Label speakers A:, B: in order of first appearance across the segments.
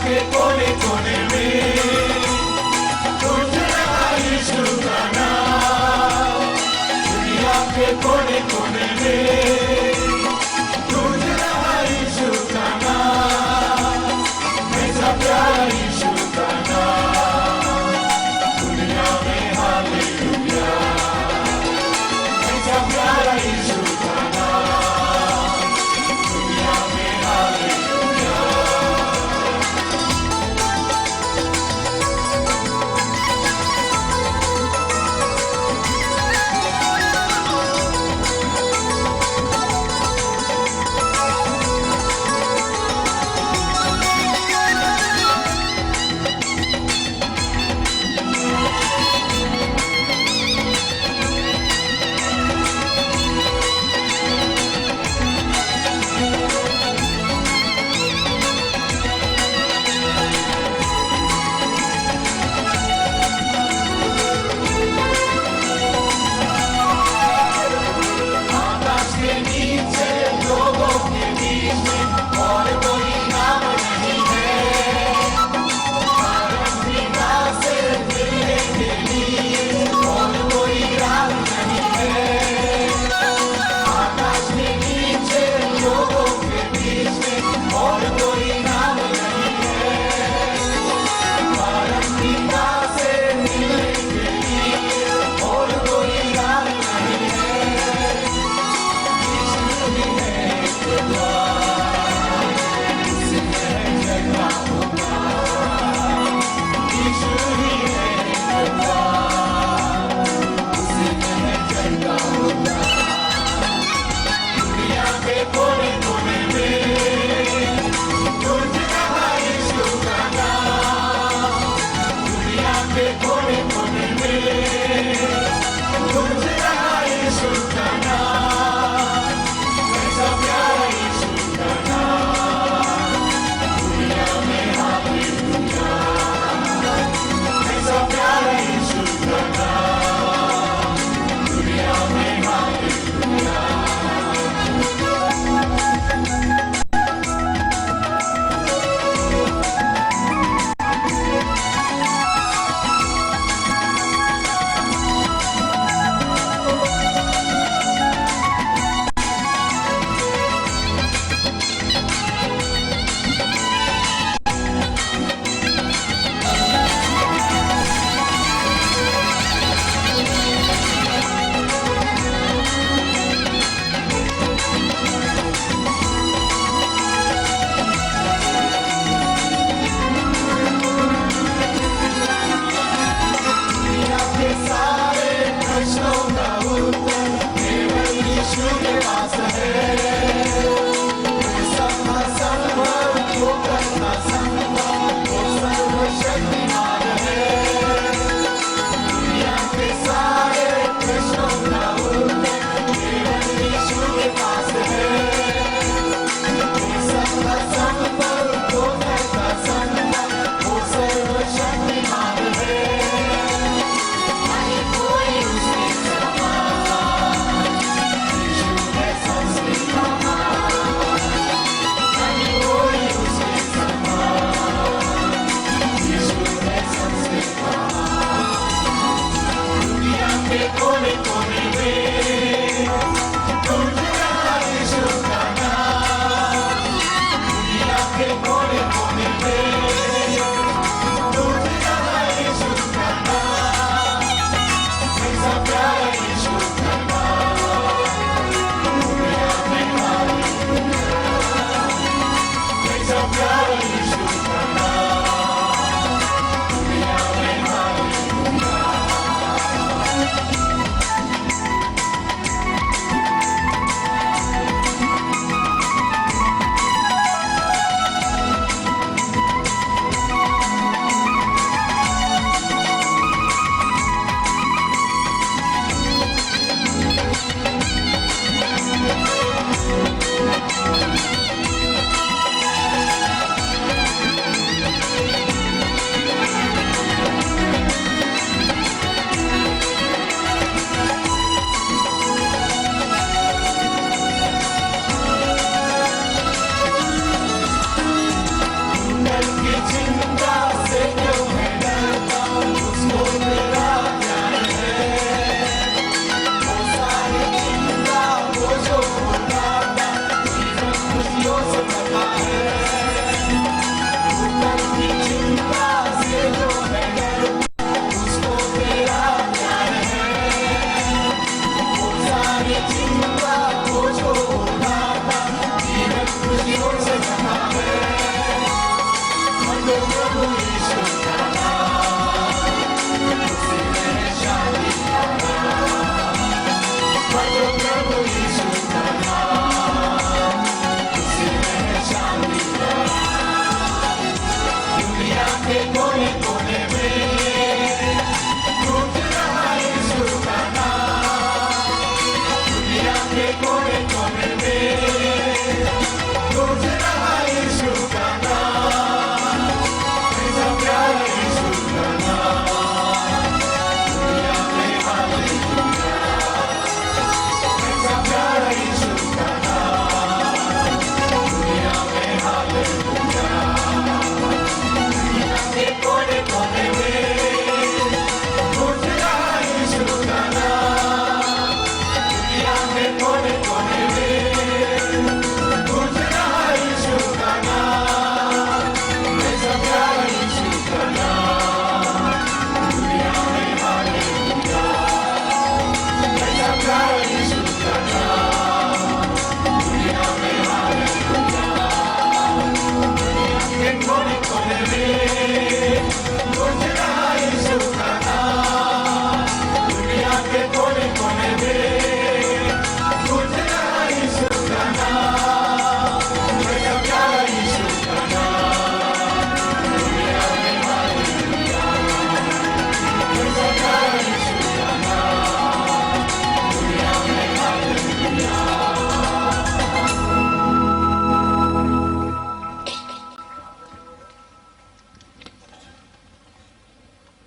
A: के कोने कोने में गूंज रहा यीशु का नाम। दुनिया के कोने कोने में गूंज रहा यीशु का नाम। मेरा प्यारा यीशु का नाम, दुनिया में हालेलुया। मेरा प्यारा यीशु का नाम, दुनिया में हालेलुया।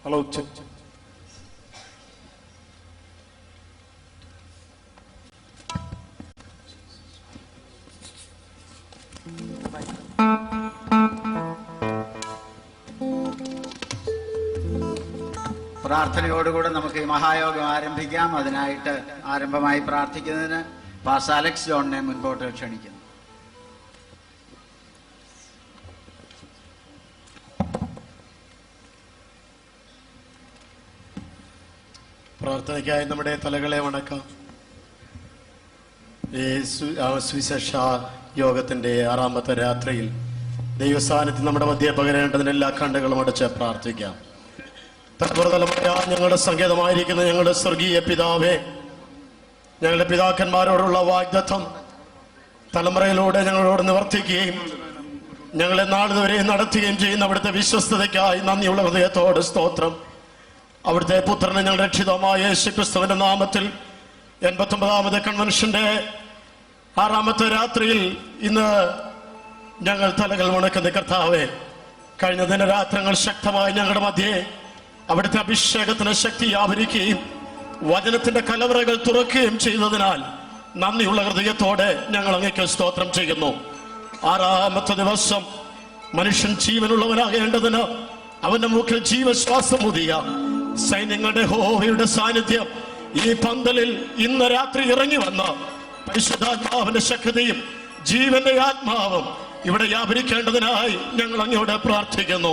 B: Hello check.
A: പ്രാർത്ഥനയോടുകൂടെ നമുക്ക് ഈ മഹായോഗം ആരംഭിക്കാം. അതിനായിട്ട് ആരംഭമായി പ്രാർത്ഥിക്കുന്നതിന് പാസ്റ്റർ അലക്സ് ജോണിനെ മുൻപോട്ട് ക്ഷണിക്കുന്നു.
C: പ്രാർത്ഥനയ്ക്കായി നമ്മുടെ തലകളെ വണക്കാം. ഈ സുവിശേഷ യോഗത്തിന്റെ 6ാമത്തെ രാത്രിയിൽ ദൈവസ്ഥാനത്തിൽ നമ്മുടെ മധ്യേ പകരേണ്ടതിന് എല്ലാ കണ്ണുകളും അടച്ച് പ്രാർത്ഥിക്കാം. തലമുറ ഞങ്ങളുടെ സങ്കേതമായിരിക്കുന്ന ഞങ്ങളുടെ സ്വർഗീയ പിതാവേ, ഞങ്ങളുടെ പിതാക്കന്മാരോടുള്ള വാഗ്ദത്തം തലമുറയിലൂടെ ഞങ്ങളോട് നിവർത്തിക്കുകയും ഞങ്ങളെ നാളിതുവരെ നടത്തുകയും ചെയ്യുന്ന അവിടുത്തെ വിശ്വസ്തതയ്ക്കായി നന്ദിയുള്ള ഹൃദയത്തോട് സ്തോത്രം. അവിടുത്തെ പുത്രനെ ഞങ്ങളുടെ രക്ഷിതമായ യേശുക്രിസ്തുവിന്റെ നാമത്തിൽ 89ാമത് കൺവെൻഷന്റെ 6ാമത്തെ രാത്രിയിൽ ഇന്ന് ഞങ്ങൾ തലകൾ വണക്കുന്ന കർത്താവേ, കഴിഞ്ഞ ദിനരാത്രങ്ങൾ ശക്തമായി ഞങ്ങളുടെ മധ്യേ അവിടുത്തെ അഭിഷേകത്തിന് ശക്തി ആവരിക്കുകയും വചനത്തിന്റെ കലവറകൾ തുറക്കുകയും ചെയ്തതിനാൽ നന്ദിയുള്ള ഹൃദയത്തോടെ ഞങ്ങൾ അങ്ങേക്ക് സ്തോത്രം ചെയ്യുന്നു. 6ാമത്തെ ദിവസം മനുഷ്യൻ ജീവനുള്ളവനാകേണ്ടതിന് അവന്റെ മൂക്കിൽ ജീവശ്വാസം ഊതിയ സൈന്യങ്ങളുടെ യഹോവയുടെ സാന്നിധ്യം ഈ പന്തലിൽ ഇന്ന് രാത്രി ഇറങ്ങി വന്ന് പരിശുദ്ധാത്മാവിന്റെ ശക്തിയും ജീവന്റെ ആത്മാവും ഇവിടെ വ്യാപരിക്കേണ്ടതിനായി ഞങ്ങൾ അങ്ങയോട് പ്രാർത്ഥിക്കുന്നു.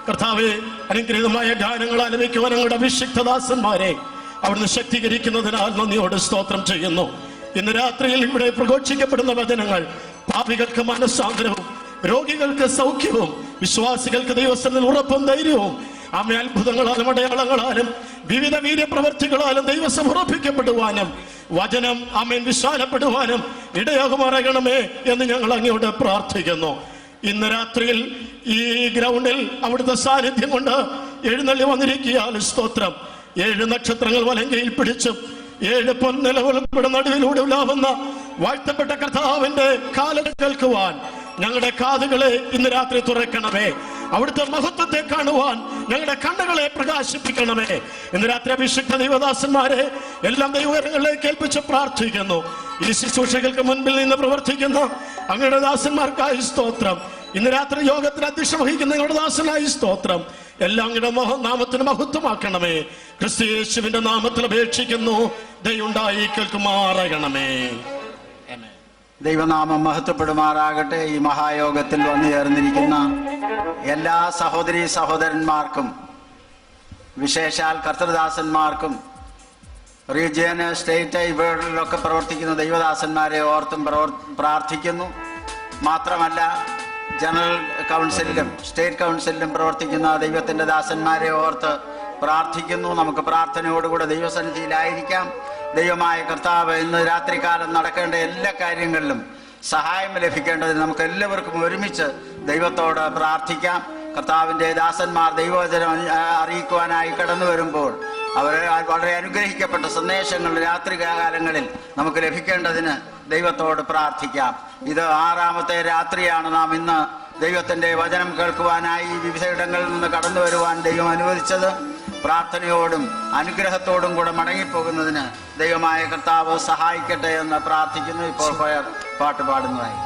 C: കർത്താവെ, അനുഗ്രഹീതമായ ഗാനങ്ങൾ ആലപിക്കുവാൻ ഞങ്ങളുടെ അഭിഷിക്തദാസന്മാരെ അവിടുന്ന് ശക്തീകരിക്കുന്നതിനാൽ നന്ദിയോട് സ്തോത്രം ചെയ്യുന്നു. ഇന്ന് രാത്രിയിൽ ഇവിടെ പ്രഘോഷിക്കപ്പെടുന്ന വചനങ്ങൾ പാപികൾക്ക് മനസ്സാന്തരവും രോഗികൾക്ക് സൗഖ്യവും വിശ്വാസികൾക്ക് ദൈവസ്ഥനിൽ ഉറപ്പും ധൈര്യവും ആമേ അത്ഭുതങ്ങളാലും അടയാളങ്ങളാലും വിവിധ വീര്യപ്രവർത്തികളാലും ദൈവസം ഉറപ്പിക്കപ്പെടുവാനും വചനം ആമേൻ വിശാലപ്പെടുവാനും ഇടയാകുമാറാകണമേ എന്ന് ഞങ്ങൾ അങ്ങയോട് പ്രാർത്ഥിക്കുന്നു. ഇന്ന് രാത്രിയിൽ ഈ ഗ്രൗണ്ടിൽ അവിടുത്തെ സാന്നിധ്യം കൊണ്ട് എഴുന്നള്ളി വന്നിരിക്കുകയാണ് സ്തോത്രം. 7 നക്ഷത്രങ്ങൾ വലങ്കയിൽ പിടിച്ചും 7 പൊൻനിലവുകളുടെ നടുവിലൂടെ ഉലാവുന്ന വാഴ്ത്തപ്പെട്ട കർത്താവിന്റെ കാലം കേൾക്കുവാൻ ഞങ്ങളുടെ കാതുകളെ ഇന്ന് രാത്രി തുറക്കണമേ. അവിടുത്തെ മഹത്വത്തെ കാണുവാൻ ഞങ്ങളുടെ കണ്ണുകളെ പ്രകാശിപ്പിക്കണമേ. ഇന്ന് രാത്രി അഭിഷിക്ത ദൈവദാസന്മാരെ എല്ലാം ദൈവകരങ്ങളിലേക്ക് ഏൽപ്പിച്ച് പ്രാർത്ഥിക്കുന്നു. ഈ ശുശ്രൂഷകൾക്ക് മുൻപിൽ നിന്ന് പ്രവർത്തിക്കുന്ന അങ്ങയുടെ ദാസന്മാർക്കായി സ്തോത്രം. ഇന്ന് രാത്രി യോഗത്തിന് അധ്യക്ഷം വഹിക്കുന്ന ഞങ്ങളുടെ ദാസനായി സ്തോത്രം. എല്ലാം അങ്ങയുടെ നാമത്തിന് മഹത്വമാക്കണമേ. ക്രിസ്തു യേശുവിന്റെ നാമത്തിൽ അപേക്ഷിക്കുന്നു. ദയവുണ്ടായി കേൾക്കുമാറാകണമേ.
A: ദൈവനാമം മഹത്വപ്പെടുമാറാകട്ടെ. ഈ മഹായോഗത്തിൽ വന്നു ചേർന്നിരിക്കുന്ന എല്ലാ സഹോദരീ സഹോദരന്മാർക്കും വിശേഷാൽ കർത്തൃദാസന്മാർക്കും റീജിയന് സ്റ്റേറ്റ് ഇവിടെയൊക്കെ പ്രവർത്തിക്കുന്ന ദൈവദാസന്മാരെ ഓർത്തും പ്രാർത്ഥിക്കുന്നു. മാത്രമല്ല ജനറൽ കൗൺസിലിലും സ്റ്റേറ്റ് കൗൺസിലിലും പ്രവർത്തിക്കുന്ന ദൈവത്തിൻ്റെ ദാസന്മാരെ ഓർത്ത് പ്രാർത്ഥിക്കുന്നു. നമുക്ക് പ്രാർത്ഥനയോടുകൂടെ ദൈവസന്നിധിയിലായിരിക്കാം. ദൈവമായ കർത്താവ് ഇന്ന് രാത്രികാലം നടക്കേണ്ട എല്ലാ കാര്യങ്ങളിലും സഹായം ലഭിക്കേണ്ടതിന് നമുക്ക് എല്ലാവർക്കും ഒരുമിച്ച് ദൈവത്തോട് പ്രാർത്ഥിക്കാം. കർത്താവിൻ്റെ ദാസന്മാർ ദൈവവചനം അറിയിക്കുവാനായി കടന്നു വരുമ്പോൾ അവരെ വളരെ അനുഗ്രഹിക്കപ്പെട്ട സന്ദേശങ്ങൾ രാത്രികാലങ്ങളിൽ നമുക്ക് ലഭിക്കേണ്ടതിന് ദൈവത്തോട് പ്രാർത്ഥിക്കാം. ഇത് 6ാമത്തെ രാത്രിയാണ് നാം ഇന്ന് ദൈവത്തിൻ്റെ വചനം കേൾക്കുവാനായി വിവിധയിടങ്ങളിൽ നിന്ന് കടന്നു വരുവാൻ ദൈവം അനുവദിച്ചത്. പ്രാർത്ഥനയോടും അനുഗ്രഹത്തോടും കൂടെ മടങ്ങിപ്പോകുന്നതിന് ദൈവമായ കർത്താവ് സഹായിക്കട്ടെ എന്ന് പ്രാർത്ഥിക്കുന്നു. ഇപ്പോൾ പാട്ട് പാടുന്നതായി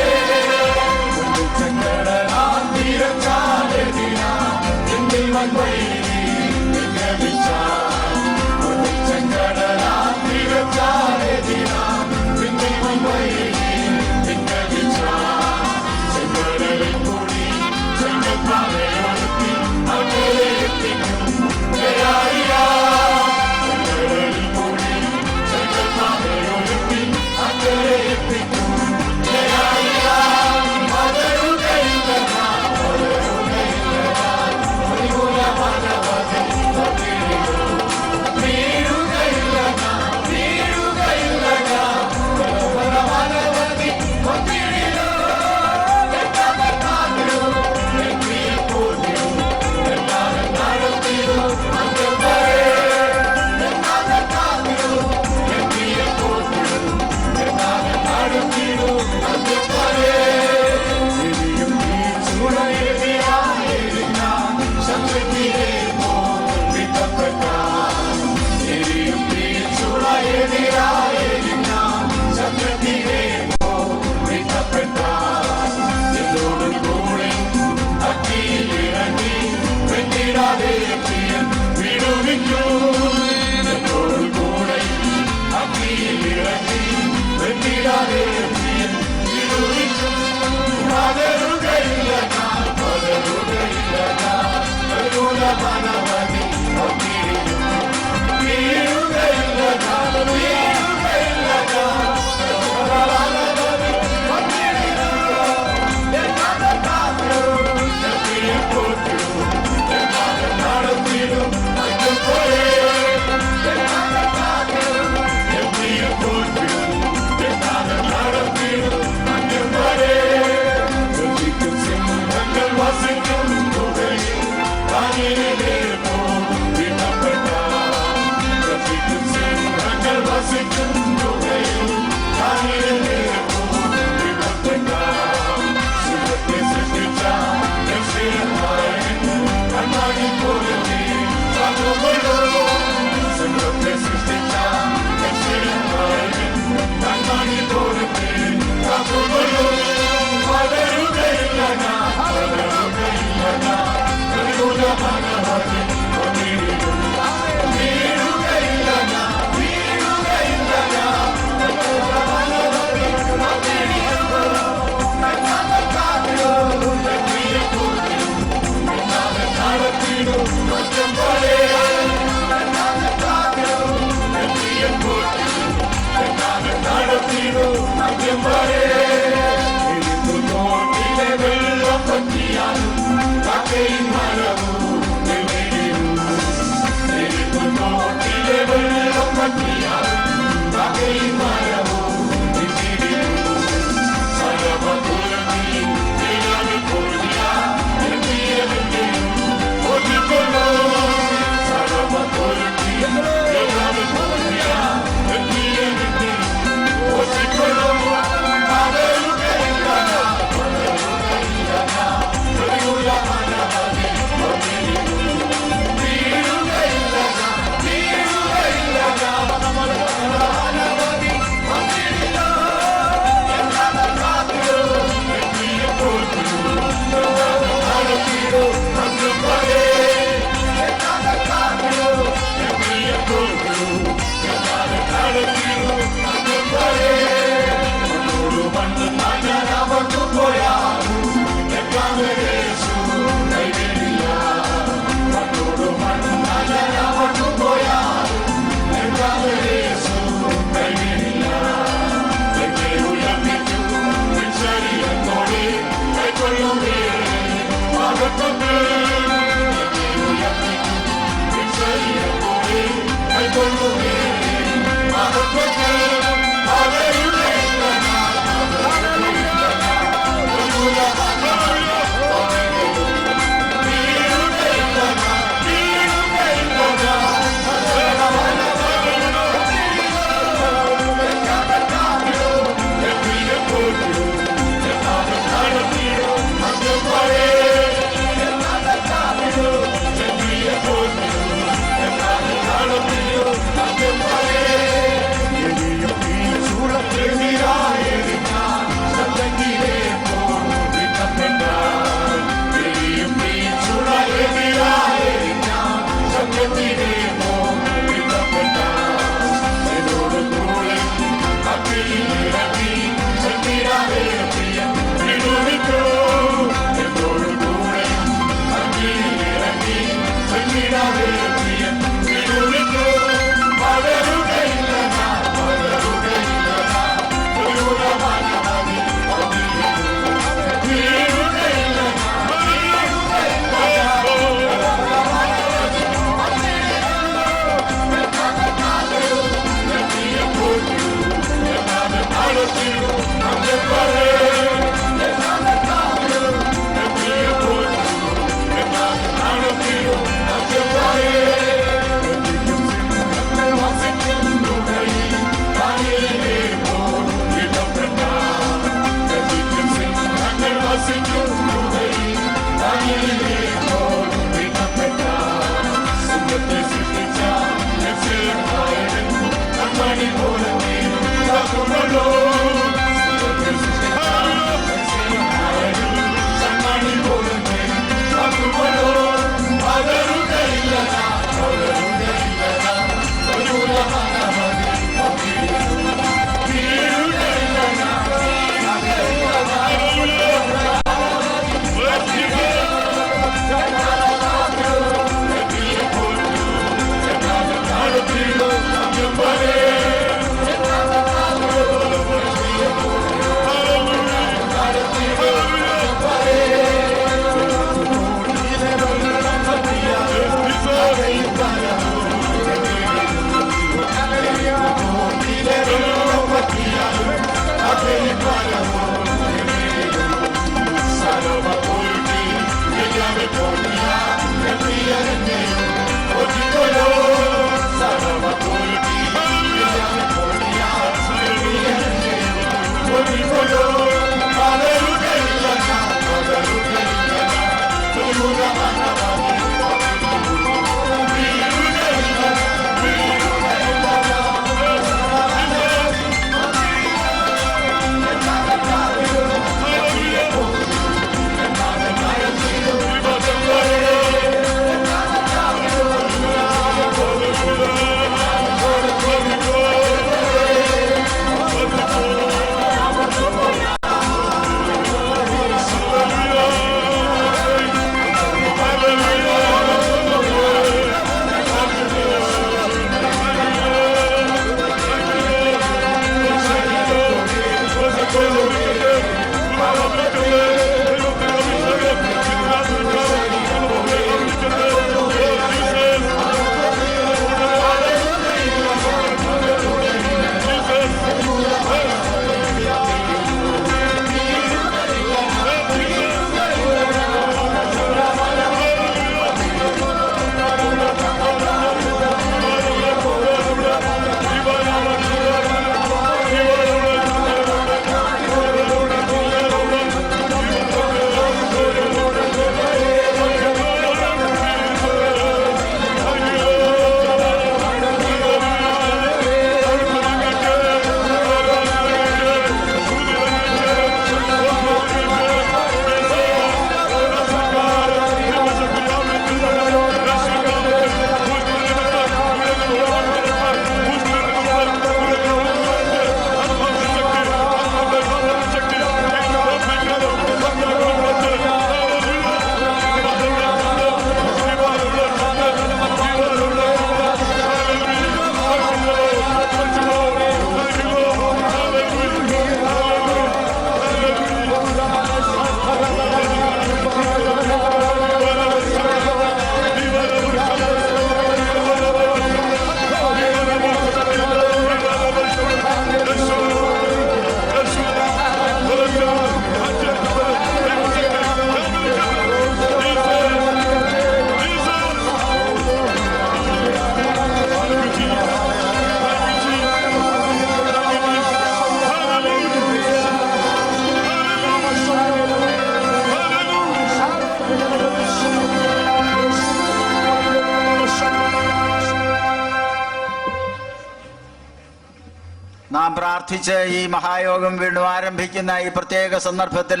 A: പ്രാർത്ഥിച്ച് ഈ മഹായോഗം വീണ്ടും ആരംഭിക്കുന്ന ഈ പ്രത്യേക സന്ദർഭത്തിൽ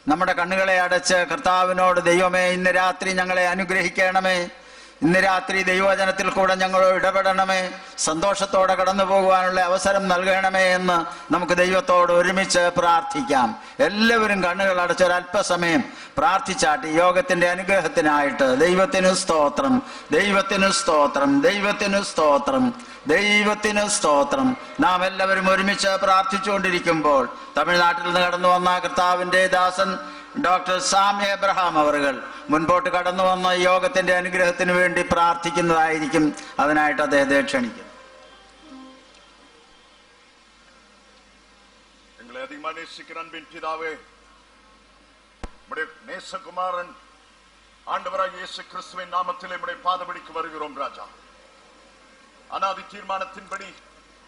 A: നമ്മുടെ കണ്ണുകളെ അടച്ച് കർത്താവിനോട്, ദൈവമേ, ഇന്ന് രാത്രി ഞങ്ങളെ അനുഗ്രഹിക്കണമേ, ഇന്ന് രാത്രി ദൈവവചനത്തിൽ കൂടെ ഞങ്ങളോട് ഇടപെടണമേ, സന്തോഷത്തോടെ കടന്നു പോകുവാനുള്ള അവസരം നൽകണമേ എന്ന് നമുക്ക് ദൈവത്തോട് ഒരുമിച്ച് പ്രാർത്ഥിക്കാം. എല്ലാവരും കണ്ണുകൾ അടച്ചൊരല്പസമയം പ്രാർത്ഥിച്ചാട്ട് യോഗത്തിന്റെ അനുഗ്രഹത്തിനായിട്ട്. ദൈവത്തിന് സ്തോത്രം, ദൈവത്തിന് സ്തോത്രം, ദൈവത്തിന് സ്തോത്രം, ദൈവത്തിന് സ്തോത്രം. നാം എല്ലാവരും ഒരുമിച്ച് പ്രാർത്ഥിച്ചുകൊണ്ടിരിക്കുമ്പോൾ തമിഴ്നാട്ടിൽ നിന്ന് കടന്നു വന്ന കർത്താവിന്റെ ദാസൻ ഡോക്ടർ സാമ്യ എബ്രഹാം അവറുകൾ മുൻപോട്ട് കടന്നു വന്ന യോഗത്തിന്റെ അനുഗ്രഹത്തിന് വേണ്ടി പ്രാർത്ഥിക്കുന്നതായിരിക്കും. അതിനായിട്ട് അദ്ദേഹത്തെ ക്ഷണിക്കും.
B: எங்களை அதிகமாக நேசிக்கிற அன்பின் பிதாவே, நம்முடைய நேசகுமாரன் ஆண்டவராகிய இயேசு கிறிஸ்துவின் நாமத்திலே நம்முடைய பாதபடிக்கு வருகிறோம் ராஜா. அனாதி தீர்மானத்தின்படி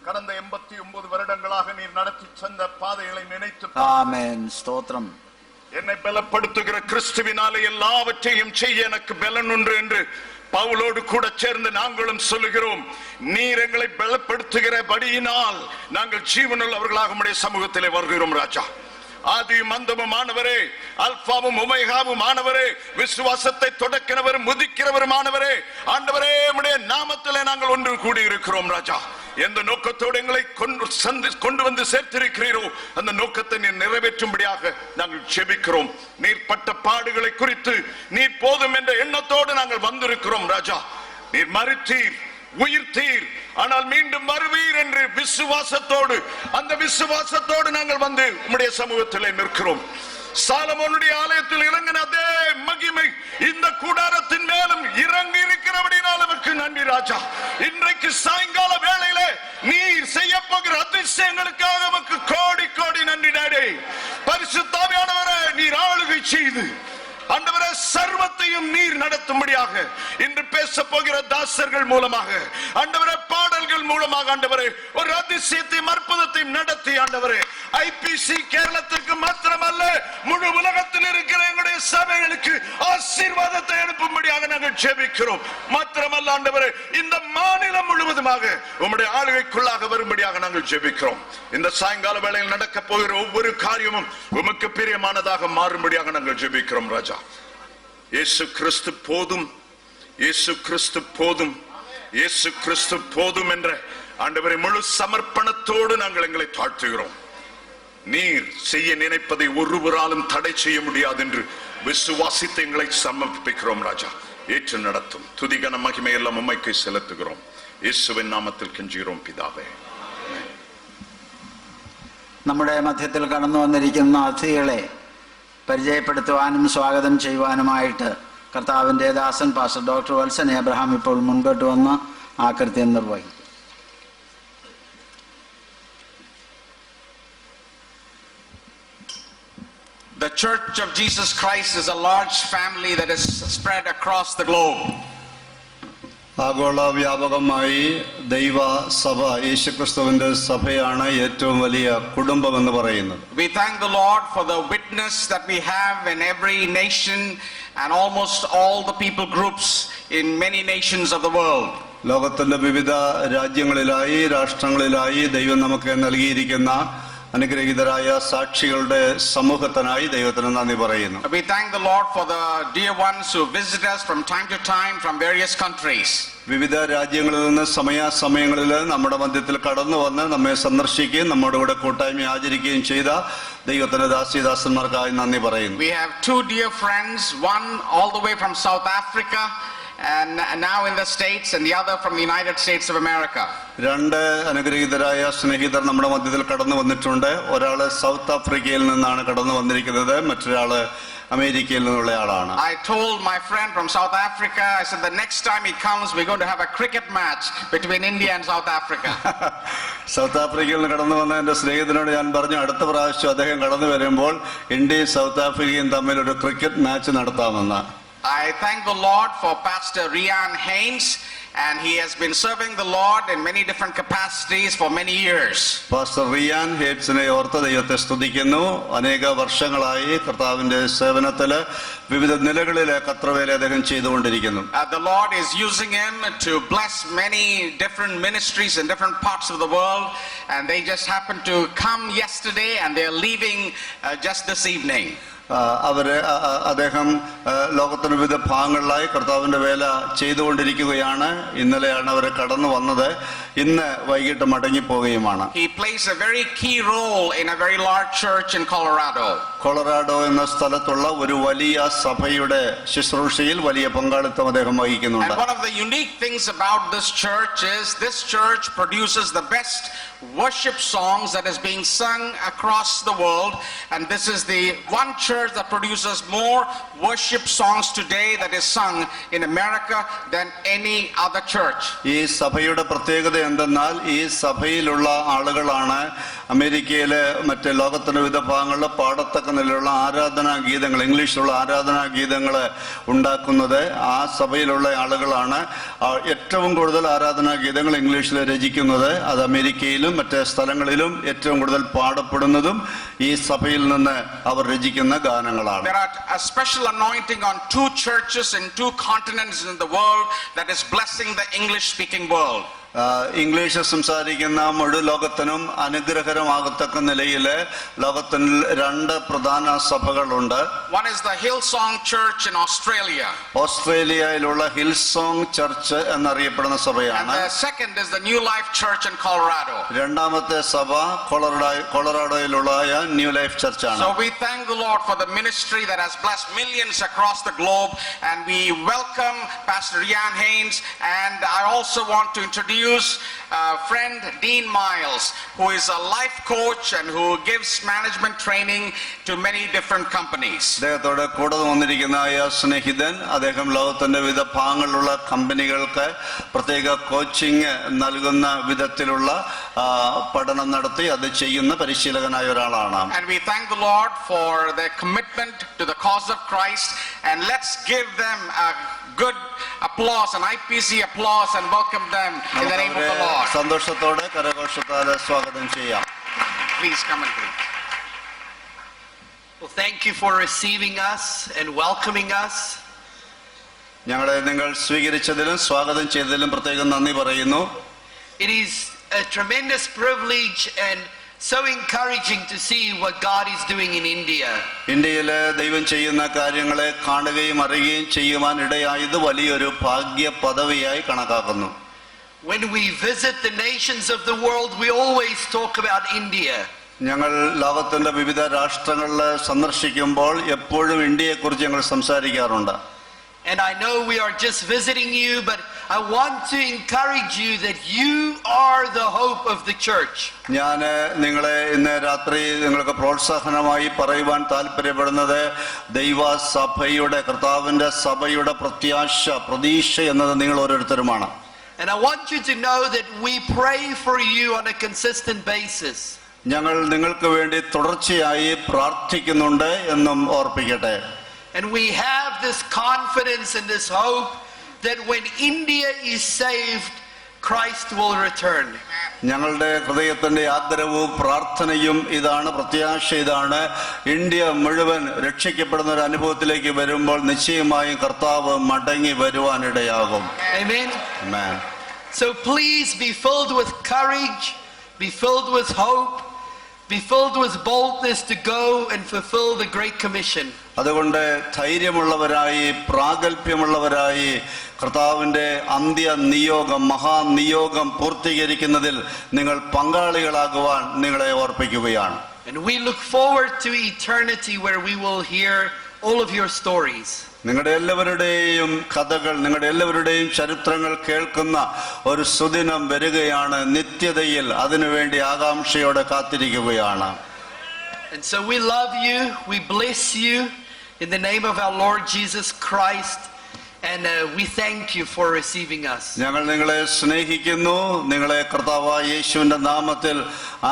B: கடந்த 89 வருடங்களாக நீர் நடத்தி சென்ற பாதைகளை நினைத்து
A: ஆமென். ஸ்தோத்திரம்.
B: என்னை பலப்படுத்துகிற கிறிஸ்துவினாலே எல்லாவற்றையும் செய்ய எனக்கு பலன் உண்டு என்று பவுலோடு கூட சேர்ந்து நாங்களும் சொல்லுகிறோம். நீர் எங்களை பலப்படுத்துகிறபடியினால் நாங்கள் ஜீவனுள்ளவர்களாக உம்முடைய சமூகத்திலே வருகிறோம் ராஜா. ஆதியும் அந்தமும் ஆனவரே, அல்பாவும் ஒமேகாவும் ஆனவரே, விசுவாசத்தை தொடக்கிறவரும் முதிக்கிறவரும் ஆனவரே, ஆண்டவரே, உம்முடைய நாமத்திலே நாங்கள் ஒன்று கூடி இருக்கிறோம் ராஜா. எந்த நோக்கத்தோடு எங்களை கொண்டு வந்து சேர்த்திருக்கிறீரோ அந்த நோக்கத்தை நீர் நிறைவேற்றும்படியாக நாங்கள் ஜெபிக்கிறோம். நீர் பட்ட பாடுகளை குறித்து நீர் போதும் என்ற எண்ணத்தோடு நாங்கள் வந்திருக்கிறோம் ராஜா. நீர் மரித்தீர், உயிர்த்தீர், ஆனால் மீண்டும் வருவீர் என்று விசுவாசத்தோடு, அந்த விசுவாசத்தோடு நாங்கள் வந்து உம்முடைய சமூகத்திலே நிற்கிறோம். சாலமோனுடைய ஆலயத்தில் இறங்கின அதே மகிமை இந்த கூடாரத்தின் மேலும் இறங்கி இருக்கிறபடினால் நமக்கு நன்றி ராஜா. இன்றைக்கு சாயங்கால வேளையிலே நீர் செய்ய போகிற அதிசயங்களுக்காக நமக்கு கோடி கோடி நன்றி டாடி. பரிசுத்த ஆவியானவரே, நீர் ஆளுகை செய்து ஆண்டவரே சர்வத்தையும் நீர் நடத்தும்படியாக இன்று பேச போகிற தாசர்கள் மூலமாக, ஆண்டவரே பாடல்கள் மூலமாக, ஆண்டவரே ஒரு அதிசயத்தையும் அற்புதத்தையும் நடத்தி, ஆண்டவரே ஐபிசி கேரளத்துக்கு மாத்திரமல்ல முழு உலகத்தில் இருக்கிற எங்களுடைய சபைகளுக்கு ஆசீர்வாதத்தை அனுப்பும்படியாக நாங்கள் ஜெபிக்கிறோம். மாத்திரமல்ல ஆண்டவரே, இந்த மாநிலம் முழுவதுமாக உம்முடைய ஆளுகைக்குள்ளாக வரும்படியாக நாங்கள் ஜெபிக்கிறோம். இந்த சாயங்கால வேளையில் நடக்க போகிற ஒவ்வொரு காரியமும் உமக்கு பிரியமானதாக மாறும்படியாக நாங்கள் ஜெபிக்கிறோம் ராஜா. இயேசு கிறிஸ்து போதும், இயேசு கிறிஸ்து போதும், இயேசு கிறிஸ்து போதும் என்ற ஆண்டவரை முழு சமர்ப்பணத்தோடு நாங்கள் எங்களை தாழ்த்துகிறோம். நீர் செய்ய நினைப்பதை ஒருவராலும் தடை செய்ய முடியாது என்று விசுவாசித்து எங்களை சமர்ப்பிக்கிறோம் ராஜா. ஏற்று நடத்தும். துதிகன மகிமை எல்லாம் உம்மைக்கு செலுத்துகிறோம். இயேசுவின் நாமத்தில் கெஞ்சுகிறோம் பிதாவே.
A: നമ്മുടെ മധ്യത്തിൽ കടന്നു വന്നിരിക്കുന്ന അതിഥികളെ പരിചയപ്പെടുത്തുവാനും സ്വാഗതം ചെയ്യുവാനുമായിട്ട് കർത്താവിന്റെ ദാസൻ പാസ്റ്റർ ഡോക്ടർ വത്സൻ എബ്രഹാം ഇപ്പോൾ മുൻപോട്ട് വന്ന് ആ കൃത്യം നിർവഹിക്കും.
D: The Church of Jesus Christ is a large family that is spread across the globe.
E: ആഗോള വ്യാപകമായി ദൈവ സഭ, യേശുക്രിസ്തുവിന്റെ സഭയാണ് ഏറ്റവും വലിയ കുടുംബം എന്ന് പറയുന്നത്.
D: We thank the Lord for the witness that we have in every nation and almost all the people groups in many nations of the world.
E: ലോകത്തിന്റെ വിവിധ രാജ്യങ്ങളിലായി, രാഷ്ട്രങ്ങളിലായി ദൈവം നമുക്ക് നൽകിയിരിക്കുന്ന അനുഗ്രഹീതരായ സാക്ഷികളുടെ സമൂഹത്തിനായി ദൈവത്തിന് നന്ദി പറയുന്നു.
D: We thank the Lord for the dear ones who visit us from time to time from various countries.
E: വിവിധ രാജ്യങ്ങളിൽ നിന്ന് സമയാസമയങ്ങളിൽ നമ്മുടെ മധ്യത്തിൽ കടന്നു വന്ന് നമ്മെ സന്ദർശിക്കുകയും നമ്മുടെ കൂടെ കൂട്ടായ്മ ആചരിക്കുകയും ചെയ്ത ദൈവത്തിന്റെ ദാസിദാസന്മാർക്കായി നന്ദി പറയുന്നു.
D: We have two dear friends, one all the way from South Africa and now in the States, and the other from the United States of America.
E: രണ്ട് അനുഗ്രഹീതരായ സ്നേഹിതർ നമ്മുടെ മധ്യത്തിൽ കടന്നു വന്നിട്ടുണ്ട്. ഒരാള് സൗത്ത് ആഫ്രിക്കയിൽ നിന്നാണ് കടന്നു വന്നിരിക്കുന്നത്, മറ്റൊരാള് അമേരിക്കയിൽ നിന്നുള്ള ആളാണ്.
D: I told my friend from South Africa, I said the next time he comes we're going to have a cricket match between India and South Africa.
E: South ആഫ്രിക്കയിൽ നിന്ന് കടന്നു വന്ന എന്റെ സ്നേഹിതനോട് ഞാൻ പറഞ്ഞു, അടുത്ത പ്രാവശ്യം അദ്ദേഹം കടന്നു വരുമ്പോൾ ഇന്ത്യയും സൗത്ത് ആഫ്രിക്കയും തമ്മിൽ ഒരു ക്രിക്കറ്റ് മാച്ച് നടത്താമെന്ന്.
D: I thank the Lord for Pastor Rian Haynes, and he has been serving the Lord in many different capacities for many years.
E: Pastor Ryan ഹേറ്റ്സിനെ ഓർത്ത് ദൈവത്തെ സ്തുതിക്കുന്നു. അനേക വർഷങ്ങളായി കർത്താവിന്റെ സേവനത്തില് വിവിധ നിലകളിലെ കർത്തൃവേല അദ്ദേഹം ചെയ്തുകൊണ്ടിരിക്കുന്നു.
D: The Lord is using him to bless many different ministries in different parts of the world, and they just happened to come yesterday and they are leaving just this evening.
E: അദ്ദേഹം ലോകത്തിന് വിവിധ ഭാഗങ്ങളിലായി കർത്താവിന്റെ വേല ചെയ്തുകൊണ്ടിരിക്കുകയാണ്. ഇന്നലെയാണ് അവർ കടന്നു വന്നത്. ഇന്ന് വൈകിട്ട് മടങ്ങിപ്പോവുകയുമാണ്.
D: He plays a very key role in a very large church in Colorado.
E: Colorado എന്ന സ്ഥലത്തുള്ള ഒരു വലിയ സഭയുടെ ശുശ്രൂഷയിൽ വലിയ പങ്കാളിത്തം അദ്ദേഹം വഹിക്കുന്നുണ്ട്.
D: And one of the unique things about this church is this church produces the best worship songs that is being sung across the world, and this is the one church that produces more worship songs today that is sung in America than any other church.
E: ഈ സഭയുടെ പ്രത്യേകത എന്തെന്നാൽ ഈ സഭയിലുള്ള ആളുകളാണ് അമേരിക്കയിലെ മറ്റ് ലോകത്തിന്റെ വിവിധ ഭാഗങ്ങളിൽ പാടത്തക്ക നിലയിലുള്ള ആരാധനാ ഗീതങ്ങൾ, ഇംഗ്ലീഷിലുള്ള ആരാധനാ ഗീതങ്ങൾ ഉണ്ടാക്കുന്നത്. ആ സഭയിലുള്ള ആളുകളാണ് ഏറ്റവും കൂടുതൽ ആരാധനാ ഗീതങ്ങൾ ഇംഗ്ലീഷിൽ രചിക്കുന്നത്. അത് അമേരിക്കയിലും മറ്റ് സ്ഥലങ്ങളിലും ഏറ്റവും കൂടുതൽ പാടപ്പെടുന്നതും ഈ സഭയിൽ നിന്ന് അവർ രചിക്കുന്ന ഗാനങ്ങളാണ്.
D: There are a special anointing on 2 churches in 2 continents in the world that is blessing the English speaking world.
E: ഇംഗ്ലീഷ് സംസാരിക്കുന്ന മുഴു ലോകത്തിനും അനുഗ്രഹകരമാകത്തക്ക നിലയിൽ ലോകത്തിൽ 2 പ്രധാന സഭകളുണ്ട്.
D: One is the Hillsong Church in Australia.
E: ഓസ്ട്രേലിയയിലുള്ള ഹിൽസോങ് ചർച്ച് എന്നറിയപ്പെടുന്ന
D: And
E: സഭയാണ്.
D: the second is the New Life Church in Colorado.
E: രണ്ടാമത്തെ സഭ കൊളറാഡോയിലുള്ള ന്യൂ ലൈഫ് ചർച്ചാണ്.
D: So we thank the Lord for the ministry that has blessed millions across the globe, and we welcome Pastor Rian Haynes, and I also want to introduce friend Dean Miles, who is a life coach and who gives management training to many different companies.
E: അദ്ദേഹത്തോടെ കൂടെ വന്നിരിക്കുന്ന സ്നേഹിതൻ, അദ്ദേഹം ലോകത്തിന്റെ വിവിധ ഭാഗങ്ങളിലുള്ള കമ്പനികൾക്ക് പ്രത്യേക coaching നൽകുന്ന വിധത്തിലുള്ള പഠനം നടത്തി അത് ചെയ്യുന്ന പരിശീലകനായ ഒരാളാണ്.
D: And we thank the Lord for their commitment to the cause of Christ, and let's give them a good applause, an IPC applause, and welcome them in the name of the Lord.
E: സന്തോഷത്തോടെ കരഘോഷത്താലെ സ്വാഗതം ചെയ്യാം.
D: Please come and greet.
F: Well, thank you for receiving us and welcoming us.
E: ഞങ്ങളെ നിങ്ങൾ സ്വീകരിച്ചതിലും സ്വാഗതം ചെയ്തതിലും പ്രത്യേകം നന്ദി പറയുന്നു.
F: It is a tremendous privilege and so encouraging to see what God is doing in India.
E: ഇന്ത്യയിലെ ദൈവം ചെയ്യുന്ന കാര്യങ്ങളെ കാണുകയും അറിയുകയും ചെയ്യുവാൻ ഇടയായത് വലിയൊരു ഭാഗ്യ പദവിയായി കണക്കാക്കുന്നു.
F: When we visit the nations of the world, we always talk about India.
E: ഞങ്ങൾ ലോകത്തിന്റെ വിവിധ രാഷ്ട്രങ്ങളിൽ സന്ദർശിക്കുമ്പോൾ എപ്പോഴും ഇന്ത്യയെക്കുറിച്ച് ഞങ്ങൾ സംസാരിക്കാറുണ്ട്.
F: And I know we are just visiting you, but I want to encourage you that you are the hope of the church.
E: ഞാൻ നിങ്ങളെ ഇന്ന് രാത്രി നിങ്ങൾക്ക് പ്രോത്സാഹനമായി പറയുവാൻ താല്പര്യപ്പെടുന്നത് ദൈവസഭയുടെ കർത്താവിന്റെ സഭയുടെ പ്രതീക്ഷ എന്നത് നിങ്ങൾ ഓരോരുത്തരുമാണ്.
F: And I want you to know that we pray for you on a consistent basis.
E: ഞങ്ങൾ നിങ്ങൾക്ക് വേണ്ടി തുടർച്ചയായി പ്രാർത്ഥിക്കുന്നുണ്ട് എന്നും ഓർപ്പിക്കട്ടെ.
F: And we have this confidence and this hope that when India is saved, Christ will return.
E: ഞങ്ങളുടെ ഹൃദയത്തിന്റെ ആഗ്രഹവും പ്രാർത്ഥനയും ഇതാണ്, പ്രത്യാശ ഇതാണ്. ഇന്ത്യ മുഴുവൻ രക്ഷിക്കപ്പെടുന്ന ഒരു അനുഭവത്തിലേക്ക് വരുമ്പോൾ നിശ്ചയമായും കർത്താവ് മടങ്ങി വരുവാനിടയാകും.
F: Amen.
E: Amen.
F: So please be filled with courage, be filled with hope, be filled with boldness to go and fulfill the Great Commission.
E: അതുകൊണ്ട് ധൈര്യമുള്ളവരായി പ്രാഗൽഭ്യമുള്ളവരായി കർത്താവിന്റെ അന്ത്യ നിയോഗം മഹാനിയോഗം പൂർത്തീകരിക്കുന്നതിൽ നിങ്ങൾ പങ്കാളികളാകുവാൻ നിങ്ങളെ ഓർപ്പിക്കുകയാണ്.
F: And we look forward to eternity where we will hear all of your stories.
E: നിങ്ങളുടെ എല്ലാവരുടെയും കഥകൾ, നിങ്ങളുടെ എല്ലാവരുടെയും ചരിത്രങ്ങൾ കേൾക്കുന്ന ഒരു സുദിനം വരികയാണ്. നിത്യതയിൽ അതിനുവേണ്ടി ആകാംക്ഷയോടെ കാത്തിരിക്കുകയാണ്.
F: And so we love you, we bless you in the name of our Lord Jesus Christ, and we thank you for receiving us.
E: ഞങ്ങൾ നിങ്ങളെ സ്നേഹിക്കുന്നു, നിങ്ങളെ കർത്താവായ യേശുവിന്റെ നാമത്തിൽ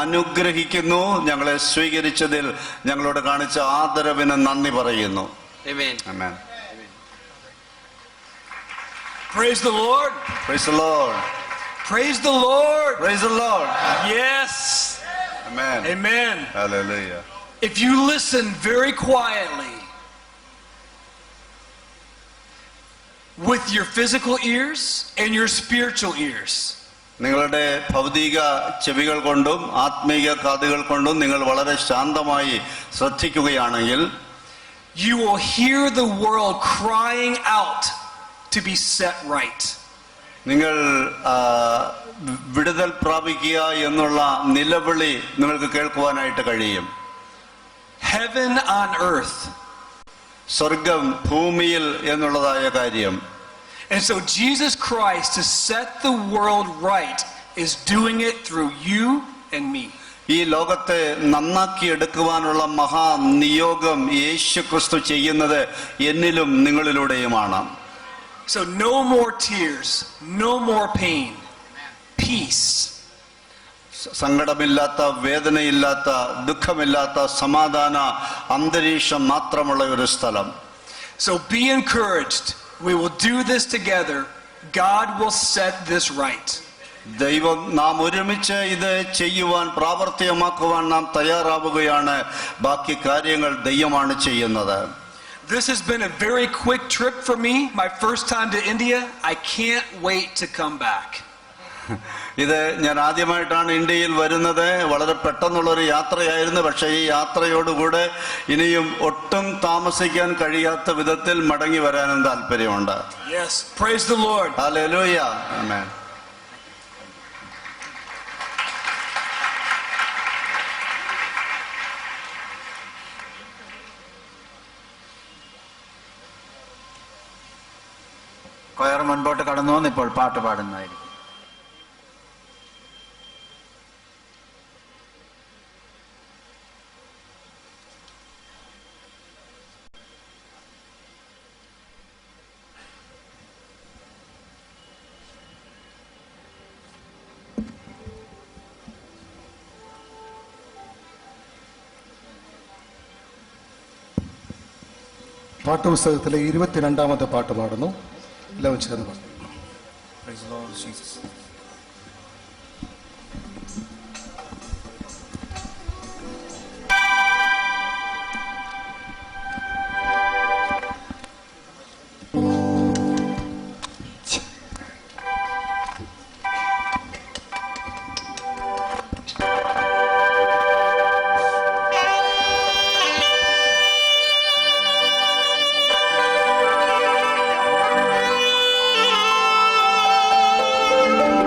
E: അനുഗ്രഹിക്കുന്നു. ഞങ്ങളെ സ്വീകരിച്ചതിൽ ഞങ്ങളോട് കാണിച്ച ആദരവിന് നന്ദി പറയുന്നു.
F: Amen.
E: Amen.
F: Praise the Lord.
E: Praise the Lord.
F: Praise the Lord.
E: Praise the Lord.
F: Yes.
E: Amen.
F: Amen.
E: Hallelujah.
F: If you listen very quietly with your physical ears and your spiritual ears,
E: നിങ്ങളുടെ ഭൗതിക ചെവികൾ കൊണ്ടും ആത്മീയ കാതുകൾ കൊണ്ടും നിങ്ങൾ വളരെ ശാന്തമായി ശ്രദ്ധിക്കുകയാണെങ്കിൽ
F: you will hear the world crying out to be set right.
E: നിങ്ങൾ വിടുതൽ പ്രാപിക്കുക എന്നുള്ള നിലവിളി നിങ്ങൾക്ക് കേൾക്കുവാനായിട്ട് കഴിയും.
F: Heaven on earth.
E: സ്വർഗം ഭൂമിയിൽ എന്നുള്ളതായ കാര്യം.
F: And so Jesus Christ, to set the world right, is doing it through you and me.
E: ഈ ലോകത്തെ നന്നാക്കിയെടുക്കുവാനുള്ള മഹാനിയോഗം യേശു ക്രിസ്തു ചെയ്യുന്നത് എന്നിലും നിങ്ങളിലൂടെയുമാണ്.
F: So no more tears, no more pain, peace.
E: സങ്കടമില്ലാത്ത, വേദനയില്ലാത്ത, ദുഃഖമില്ലാത്ത, സമാധാന അന്തരീക്ഷം മാത്രമുള്ള ഒരു സ്ഥലം.
F: So be encouraged. We will do this together. God will set this right.
E: ദൈവം നാം ഒരുമിച്ച് ഇത് ചെയ്യുവാൻ, പ്രാവർത്തികമാക്കുവാൻ നാം തയ്യാറാവുകയാണ്. ബാക്കി കാര്യങ്ങൾ ദൈവമാണ് ചെയ്യുന്നത്.
F: This has been a very quick trip for me. My first time to India. I can't wait to come back.
E: ഇത് ഞാൻ ആദ്യമായിട്ടാണ് ഇന്ത്യയിൽ വരുന്നത്. വളരെ പെട്ടെന്നുള്ളൊരു യാത്രയായിരുന്നു. പക്ഷേ ഈ യാത്രയോടുകൂടെ ഇനിയും ഒട്ടും താമസിക്കാൻ കഴിയാത്ത വിധത്തിൽ മടങ്ങി വരാനും താല്പര്യമുണ്ട്.
F: Yes, praise the Lord.
E: Hallelujah. Amen.
A: Choir മുൻപോട്ട് കടന്നു വന്ന് ഇപ്പോൾ പാട്ട് പാടുന്നതായിരിക്കും.
G: പാട്ടുപുസ്തകത്തിലെ 22-ാമത്തെ പാട്ട് പാടുന്നു. എല്ലാവരും ചേർന്ന് പാടുന്നു.
H: Praise the Lord Jesus.
I: Thank you.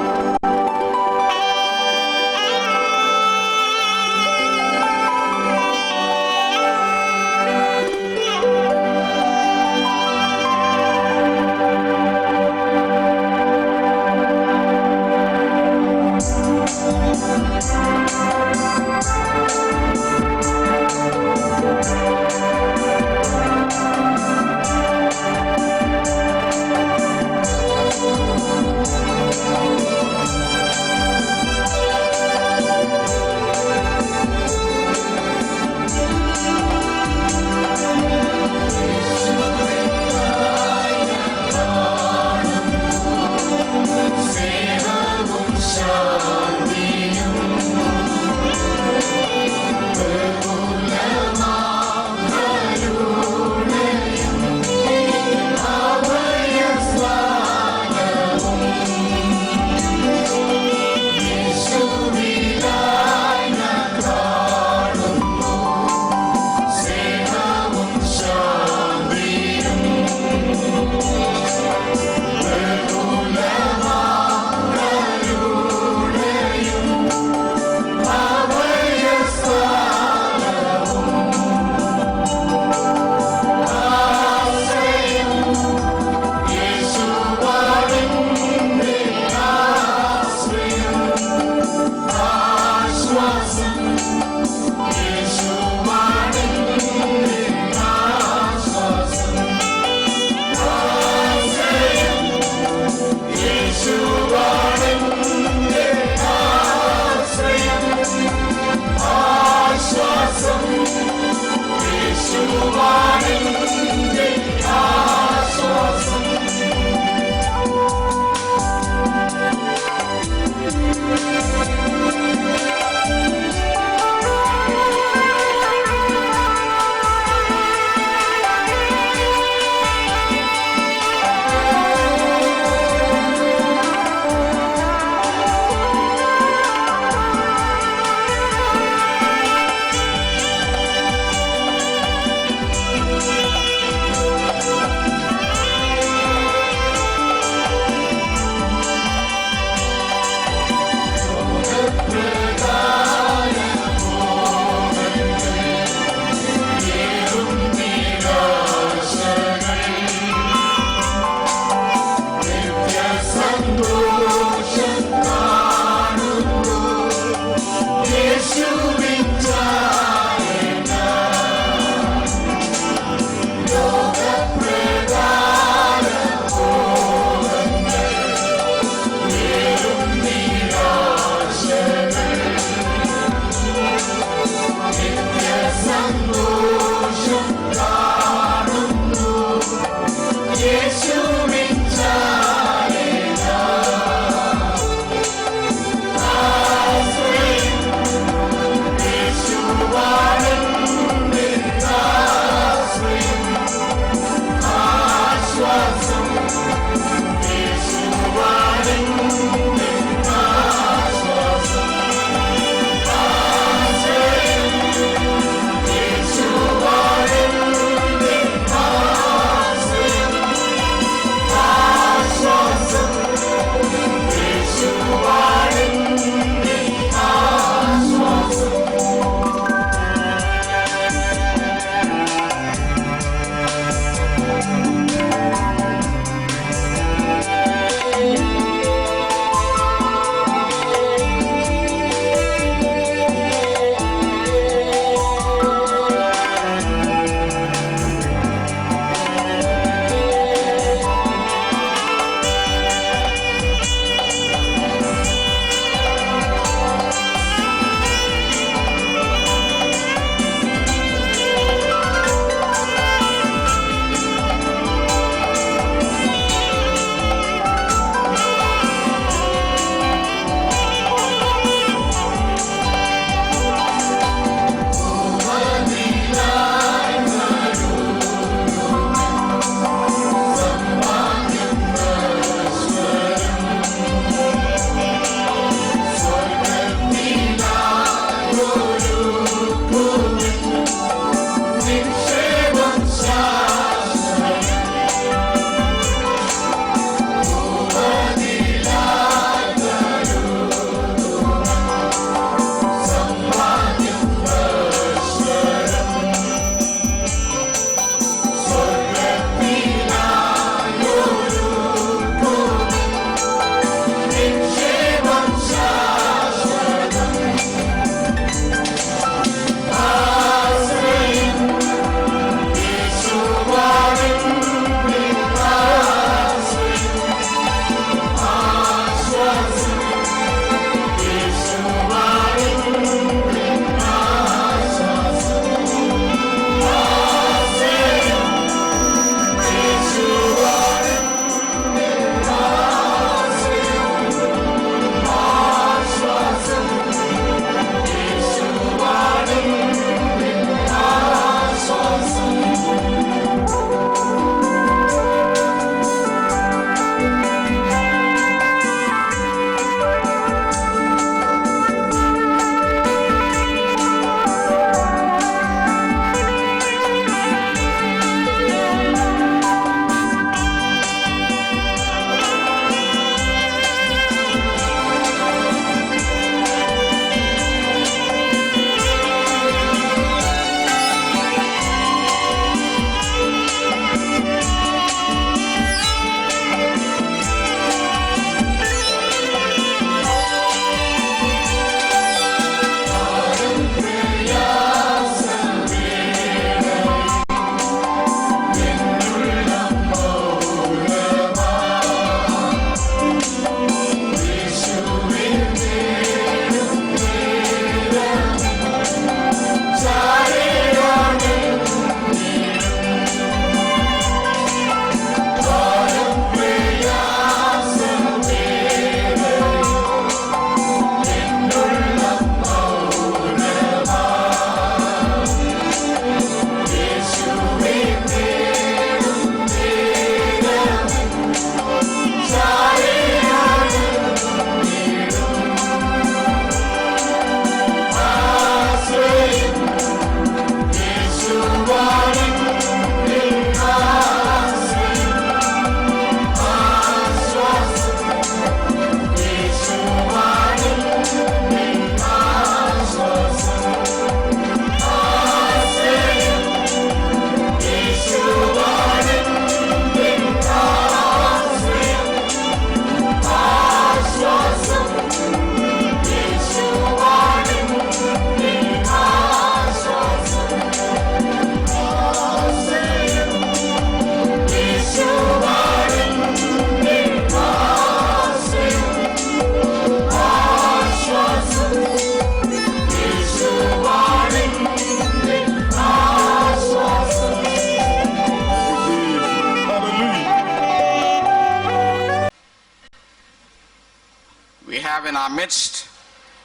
D: have in our midst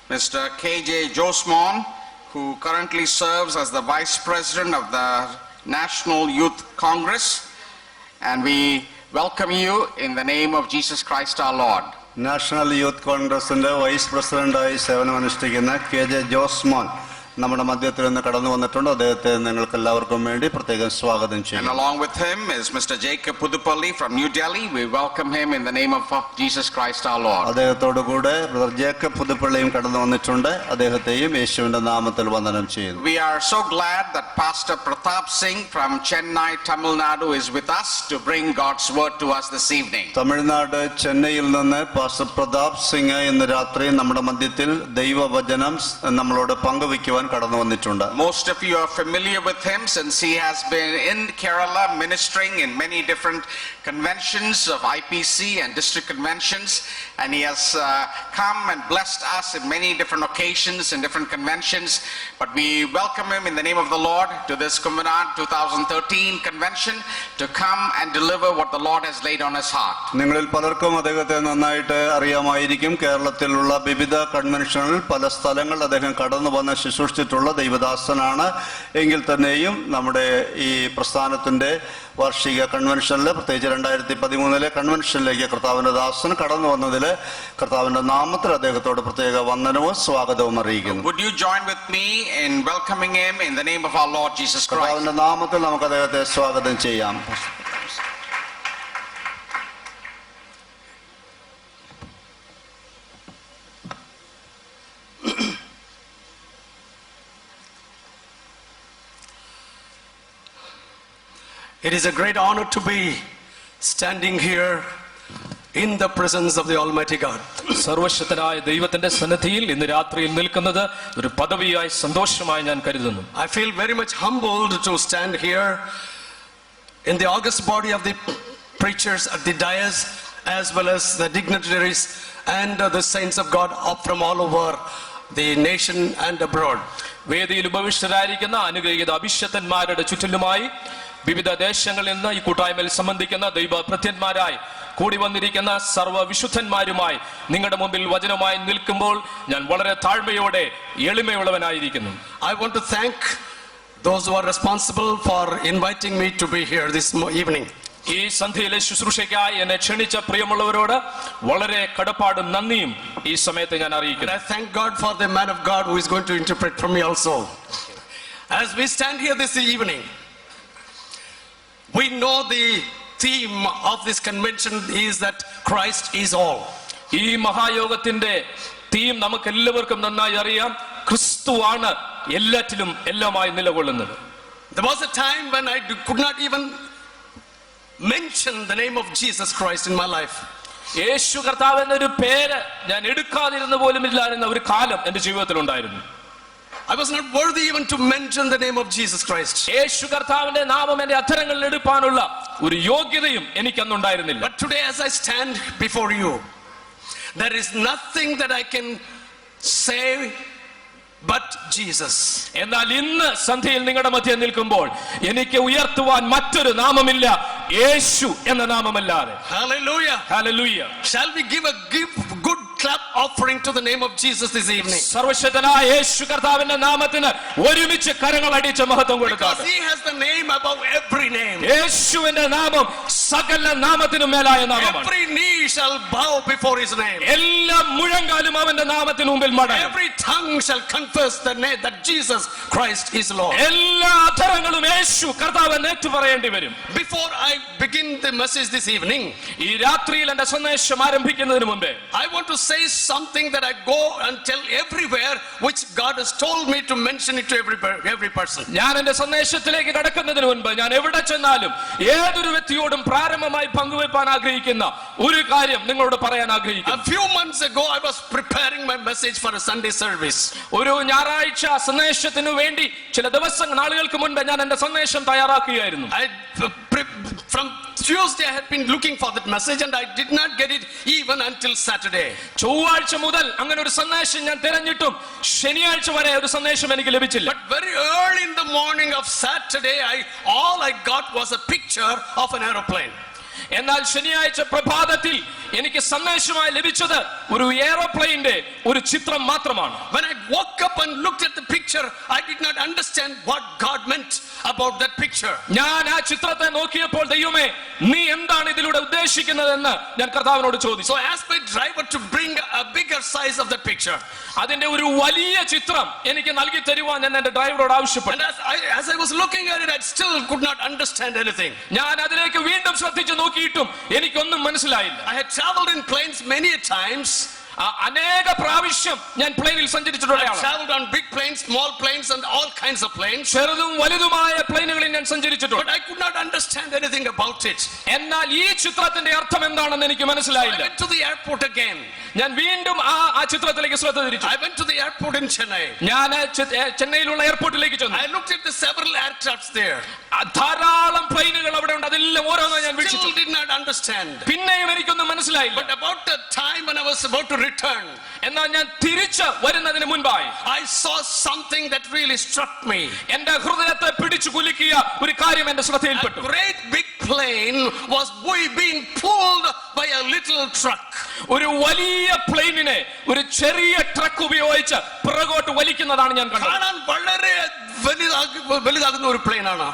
D: Mr. K.J. Josmon, who currently serves as the Vice President of the National Youth Congress. And we welcome you in the name of Jesus Christ our Lord.
E: National youth കോൺഗ്രസിന്റെ vice പ്രസിഡന്റായി സേവനമനുഷ്ഠിക്കുന്ന K J Josmon നമ്മുടെ മധ്യത്തിൽ നിന്ന് കടന്നു വന്നിട്ടുണ്ട്. അദ്ദേഹത്തെ നിങ്ങൾക്ക് എല്ലാവർക്കും വേണ്ടി പ്രത്യേകം സ്വാഗതം
D: And
E: ചെയ്യുന്നു.
D: along with him is Mr. Jacob Pudupalli from New Delhi. We welcome him in the name of Jesus Christ our Lord.
E: അദ്ദേഹത്തോടു കൂടെ ബ്രദർ ജേക്കബ് പുതുപ്പള്ളിയും കടന്നു വന്നിട്ടുണ്ട്. അദ്ദേഹത്തെയും യേശുവിന്റെ നാമത്തിൽ വന്ദനം ചെയ്യുന്നു.
D: We are so glad that Pastor Pratap Singh from Chennai, Tamil Nadu is with us to bring God's word to us this evening.
E: Tamil Nadu ചെന്നൈയിൽ നിന്ന് പാസ്റ്റർ പ്രതാപ് സിംഗ് ഇന്ന് രാത്രി നമ്മുടെ മധ്യത്തിൽ ദൈവവചനം നമ്മളോട് പങ്കുവയ്ക്കുവാൻ കടന്നു വന്നിട്ടുണ്ട്.
D: Most of you are familiar with him since he has been in Kerala ministering in many different conventions of IPC and district conventions, and he has come and blessed us in many different occasions and different conventions. But we welcome him in the name of the Lord to this Kumbhanad 2013 convention to come and deliver what the Lord has laid on his heart.
E: നിങ്ങളിൽ പലർക്കും അദ്ദേഹത്തെ നന്നായിട്ട് അറിയാമായിരിക്കും. കേരളത്തിലുള്ള വിവിധ കൺവെൻഷനുകളിൽ പല സ്ഥലങ്ങളിൽ അദ്ദേഹം കടന്നു വന്ന് ശുശ്രൂഷിച്ചിട്ടുള്ള ദൈവദാസനാണ്. എങ്കിൽ തന്നെയും നമ്മുടെ ഈ പ്രസ്ഥാനത്തിന്റെ വാർഷിക കൺവെൻഷനിൽ, പ്രത്യേകിച്ച് 2013 കൺവെൻഷനിലേക്ക് കർത്താവിന്റെ ദാസൻ കടന്നു വന്നതിൽ കർത്താവിന്റെ നാമത്തിൽ അദ്ദേഹത്തോട് പ്രത്യേക വന്ദനവും സ്വാഗതവും അറിയിക്കുന്നു.
D: Would you join with me in welcoming him in the name of our Lord Jesus Christ?
E: കർത്താവിന്റെ നാമത്തിൽ നമുക്ക് അദ്ദേഹത്തെ സ്വാഗതം ചെയ്യാം.
F: It is a great honor to be standing here in the presence of the Almighty God.
I: സർവശക്തനായ ദൈവത്തിന്റെ സന്നിധിയിൽ ഇന്ന് രാത്രിയിൽ നിൽക്കുന്നത് ഒരു പദവിയായി സന്തോഷമായി ഞാൻ കരുതുന്നു.
F: I feel very much humbled to stand here in the august body of the preachers at the dais, as well as the dignitaries and the saints of God up from all over the nation and abroad.
I: വേദിയിൽ ഉപവിഷ്ടരായിരിക്കുന്ന അനുഗ്രഹീത അഭിഷക്തന്മാരുടെ ചുറ്റിലുമായി വിവിധ ദേശങ്ങളിൽ നിന്ന് ഈ കൂട്ടായ്മയിൽ സംബന്ധിക്കുന്ന ദൈവഭൃത്യന്മാരായി കൂടി വന്നിരിക്കുന്ന സർവ്വ വിശുദ്ധന്മാരുമായി നിങ്ങളുടെ മുമ്പിൽ വചനമായി നിൽക്കുമ്പോൾ ഞാൻ വളരെ താഴ്മയോടെ എളിമയുള്ളവനായിരിക്കുന്നു.
F: I want to thank those who are responsible for inviting me to be here this evening.
I: ഈ സന്ധ്യയിലെ ശുശ്രൂഷയ്ക്കായി എന്നെ ക്ഷണിച്ച പ്രിയമുള്ളവരോട് വളരെ കടപ്പാടും നന്ദിയും ഈ സമയത്ത് ഞാൻ അറിയിക്കുന്നു.
F: And I thank God for the man of God who is going to interpret for me also. As we stand here this evening, we know the theme of this convention is that Christ is all.
I: ഈ മഹായോഗത്തിന്റെ theme നമുക്ക് എല്ലാവർക്കും നന്നായി അറിയാം. ക്രിസ്തുവാണ് എല്ലാറ്റിലും എല്ലാമായി നിലകൊള്ളുന്നത്.
F: There was a time when I could not even mention the name of Jesus Christ in my life.
I: യേശു കർത്താവ് എന്നൊരു പേര് ഞാൻ എടുക്കാതിരുന്ന പോലും ഇല്ലായിരുന്ന ഒരു കാലം എന്റെ ജീവിതത്തിൽ ഉണ്ടായിരുന്നു.
F: I was not worthy even to mention the name of Jesus Christ.
I: യേശു കർത്താവിന്റെ നാമം എന്റെ അധരങ്ങളിൽ എടുപ്പാനുള്ള ഒരു യോഗ്യതയും എനിക്ക് അന്നുണ്ടായിരുന്നില്ല.
F: But today as I stand before you, there is nothing that I can say but Jesus.
I: എന്നാൽ ഇന്ന് സന്ധ്യയിൽ നിങ്ങളുടെ മധ്യേ നിൽക്കുമ്പോൾ എനിക്ക് ഉയർത്തുവാൻ മറ്റൊരു നാമമില്ല, യേശു എന്ന നാമമല്ലാതെ.
F: Hallelujah.
I: Hallelujah.
F: Shall we give a good clap offering to the name of Jesus this evening?
I: സർവശക്തനായ യേശു കർത്താവിന്റെ നാമത്തിന് ഒരുമിച്ച് കരങ്ങൾ അടിച്ച് മഹത്വം കൊടുക്കാം.
F: Because he has the name above every name.
I: യേശുവിന്റെ നാമം സകല നാമത്തിനും മേലായ നാമമാണ്.
F: Every knee shall bow before his name.
I: എല്ലാ മുഴങ്കാലും അവന്റെ നാമത്തിന് മുമ്പിൽ മടങ്ങും.
F: Every tongue shall confess the name that Jesus Christ is Lord.
I: എല്ലാ അധരങ്ങളും യേശു കർത്താവെന്ന് ഏറ്റുപറയേണ്ടി വരും.
F: Before I begin the message this evening,
I: ഈ രാത്രിയിൽ എന്റെ സന്ദേശം ആരംഭിക്കുന്നതിന് മുമ്പേ
F: I want to say something that I go and tell everywhere, which God has told me to mention it to every person.
I: ഞാൻ എന്റെ സന്ദേശത്തിലേക്ക് കടക്കുന്നതിന് മുൻപ് ഞാൻ എവിടെ ചെന്നാലും ഏതൊരു വ്യക്തിയോടും പ്രാരംഭമായി പങ്കുവെപ്പാൻ ആഗ്രഹിക്കുന്ന ഒരു കാര്യം നിങ്ങളോട് പറയാൻ ആഗ്രഹിക്കുന്നു.
F: A few months ago I was preparing my message for a Sunday service.
I: ഒരു ഞായറാഴ്ച സന്ദേശത്തിനു വേണ്ടി ചില നാളുകൾക്ക് മുൻപ് ഞാൻ എന്റെ സന്ദേശം തയ്യാറാക്കുകയായിരുന്നു.
F: From Tuesday I had been looking for that message and I did not get it even until Saturday.
I: ചൊവ്വാഴ്ച മുതൽ അങ്ങനെ ഒരു സന്ദേശം ഞാൻ തിരഞ്ഞിട്ടും ശനിയാഴ്ച വരെ ഒരു സന്ദേശം എനിക്ക് ലഭിച്ചില്ല.
F: But very early in the morning of Saturday all I got was a picture of an aeroplane.
I: എന്നാൽ ശനിയാഴ്ച പ്രഭാതത്തിൽ എനിക്ക് സന്ദേശമായി ലഭിച്ചത് ഒരു എയർപ്ലെയിന്റെ ഒരു ചിത്രം മാത്രമാണ്.
F: When I woke up and looked at the picture, I did not understand what God meant about that picture.
I: ഞാൻ ആ ചിത്രത്തെ നോക്കിയപ്പോൾ ദൈവമേ നീ എന്താണ് ഇതിലൂടെ ഉദ്ദേശിക്കുന്നതെന്ന് ഞാൻ കർത്താവിനോട് ചോദിച്ചു.
F: So I asked my driver to bring a bigger size of the picture.
I: അതിന്റെ ഒരു വലിയ ചിത്രം എനിക്ക് നൽകി തരുവാൻ ഞാൻ എന്റെ ഡ്രൈവറോട് ആവശ്യപ്പെട്ടു.
F: And as I was looking at it, I still could not understand anything.
I: ഞാൻ അതിലേക്ക് വീണ്ടും ശ്രദ്ധിച്ചു നോക്കിയിട്ടും എനിക്കൊന്നും മനസ്സിലായില്ല.
F: I had traveled in planes many a times.
I: അനേക പ്രാവശ്യം ഞാൻ പ്ലെയിനിൽ സഞ്ചരിച്ചിട്ടുള്ള
F: I
I: ആളാണ്.
F: traveled on big planes, small planes, and all kinds of planes.
I: ചെറുതും വലുതുമായ പ്ലെയിനുകളിൽ ഞാൻ സഞ്ചരിച്ചിട്ടുണ്ട്.
F: But I could not understand anything about it.
I: എന്നാൽ ഈ ചിത്രത്തിന്റെ അർത്ഥം എന്താണെന്ന് എനിക്ക്
F: I
I: മനസ്സിലായില്ല.
F: went to the airport again.
I: ഞാൻ വീണ്ടും ആ ചിത്രത്തിലേക്ക് ശ്രദ്ധ തിരിച്ചു.
F: I went to the airport in Chennai.
I: ഞാൻ ചെന്നൈയിലുള്ള എയർപോർട്ടിലേക്ക് ചെന്നു.
F: I looked at the several aircrafts there.
I: ധാരാളം പ്ലെയിനുകൾ അവിടെ ഉണ്ട്. അതെല്ലാം ഓരോന്നും ഞാൻ വീക്ഷിച്ചു.
F: Still did not understand.
I: പിന്നെയും എനിക്കൊന്നും മനസ്സിലായില്ല.
F: But about the time when I was about to return,
I: എന്നാൽ ഞാൻ തിരിച്ച് വരുന്നതിന് മുൻപായി
F: I saw something that really struck me.
I: എന്റെ ഹൃദയത്തെ പിടിച്ചു കുലുക്കിയ ഒരു കാര്യം എന്റെ ശ്രദ്ധയിൽപ്പെട്ടു.
F: A great big plane was being pulled by a little truck.
I: ഒരു വലിയ പ്ലെയിനിനെ ഒരു ചെറിയ ട്രക്ക് ഉപയോഗിച്ച് പുറകോട്ട് വലിക്കുന്നതാണ് ഞാൻ കണ്ടത്.
F: കാണാൻ വളരെ വലുതാകുന്ന ഒരു പ്ലെയിൻ ആണ്.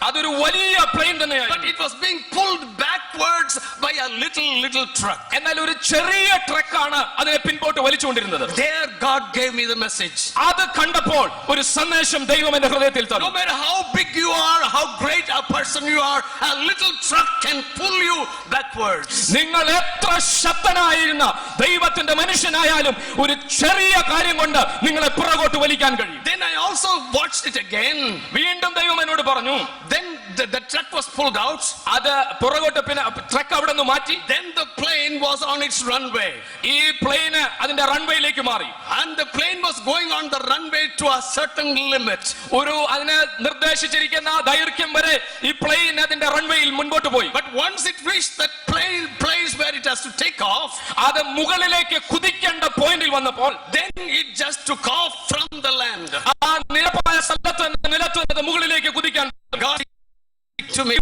I: അതൊരു വലിയ പ്ലെയിൻ തന്നെയായിരുന്നു.
F: But it was being pulled backwards by a little truck.
I: എന്നാൽ ഒരു ചെറിയ ട്രക്കാണ് അതിനെ പിൻപോട്ട് വലിച്ചുകൊണ്ടിരുന്നത്.
F: There God gave me the message.
I: അത് കണ്ടപ്പോൾ ഒരു സന്ദേശം ദൈവം എന്റെ ഹൃദയത്തിൽ തന്നു.
F: No matter how big you are, how great a person you are, a little truck can pull you backwards.
I: നിങ്ങൾ എത്ര ശക്തനായിരുന്ന ദൈവത്തിന്റെ മനുഷ്യനായാലും ഒരു ചെറിയ കാര്യം കൊണ്ട് നിങ്ങളെ പുറകോട്ട് വലിക്കാൻ കഴിയും.
F: Then I also watched it again.
I: വീണ്ടും ദൈവം എന്നോട് പറഞ്ഞു.
F: Then the truck was pulled out.
I: അത് പുറകോട്ട് പിന്നെ ട്രക്ക് അവിടെ നിന്ന് മാറ്റി.
F: Then the plane was on its runway.
I: ഈ പ്ലെയിന് അതിന്റെ റൺവേയിലേക്ക് മാറി.
F: And the plane was going on the runway to a certain limit.
I: ഒരു അതിനെ നിർദ്ദേശിച്ചിരിക്കുന്ന ദൈർഘ്യം വരെ ഈ പ്ലെയിൻ അതിന്റെ റൺവേയിൽ മുൻപോട്ട് പോയി.
F: But once it reached that place where it has to take off,
I: അത് മുകളിലേക്ക് കുതിക്കേണ്ട പോയിന്റിൽ വന്നപ്പോൾ
F: then it just took off from the land.
I: ആ നിരപ്പായ സ്ഥലത്ത് നിലത്തുന്നത് മുകളിലേക്ക് കുതിക്കാൻ
F: God to me.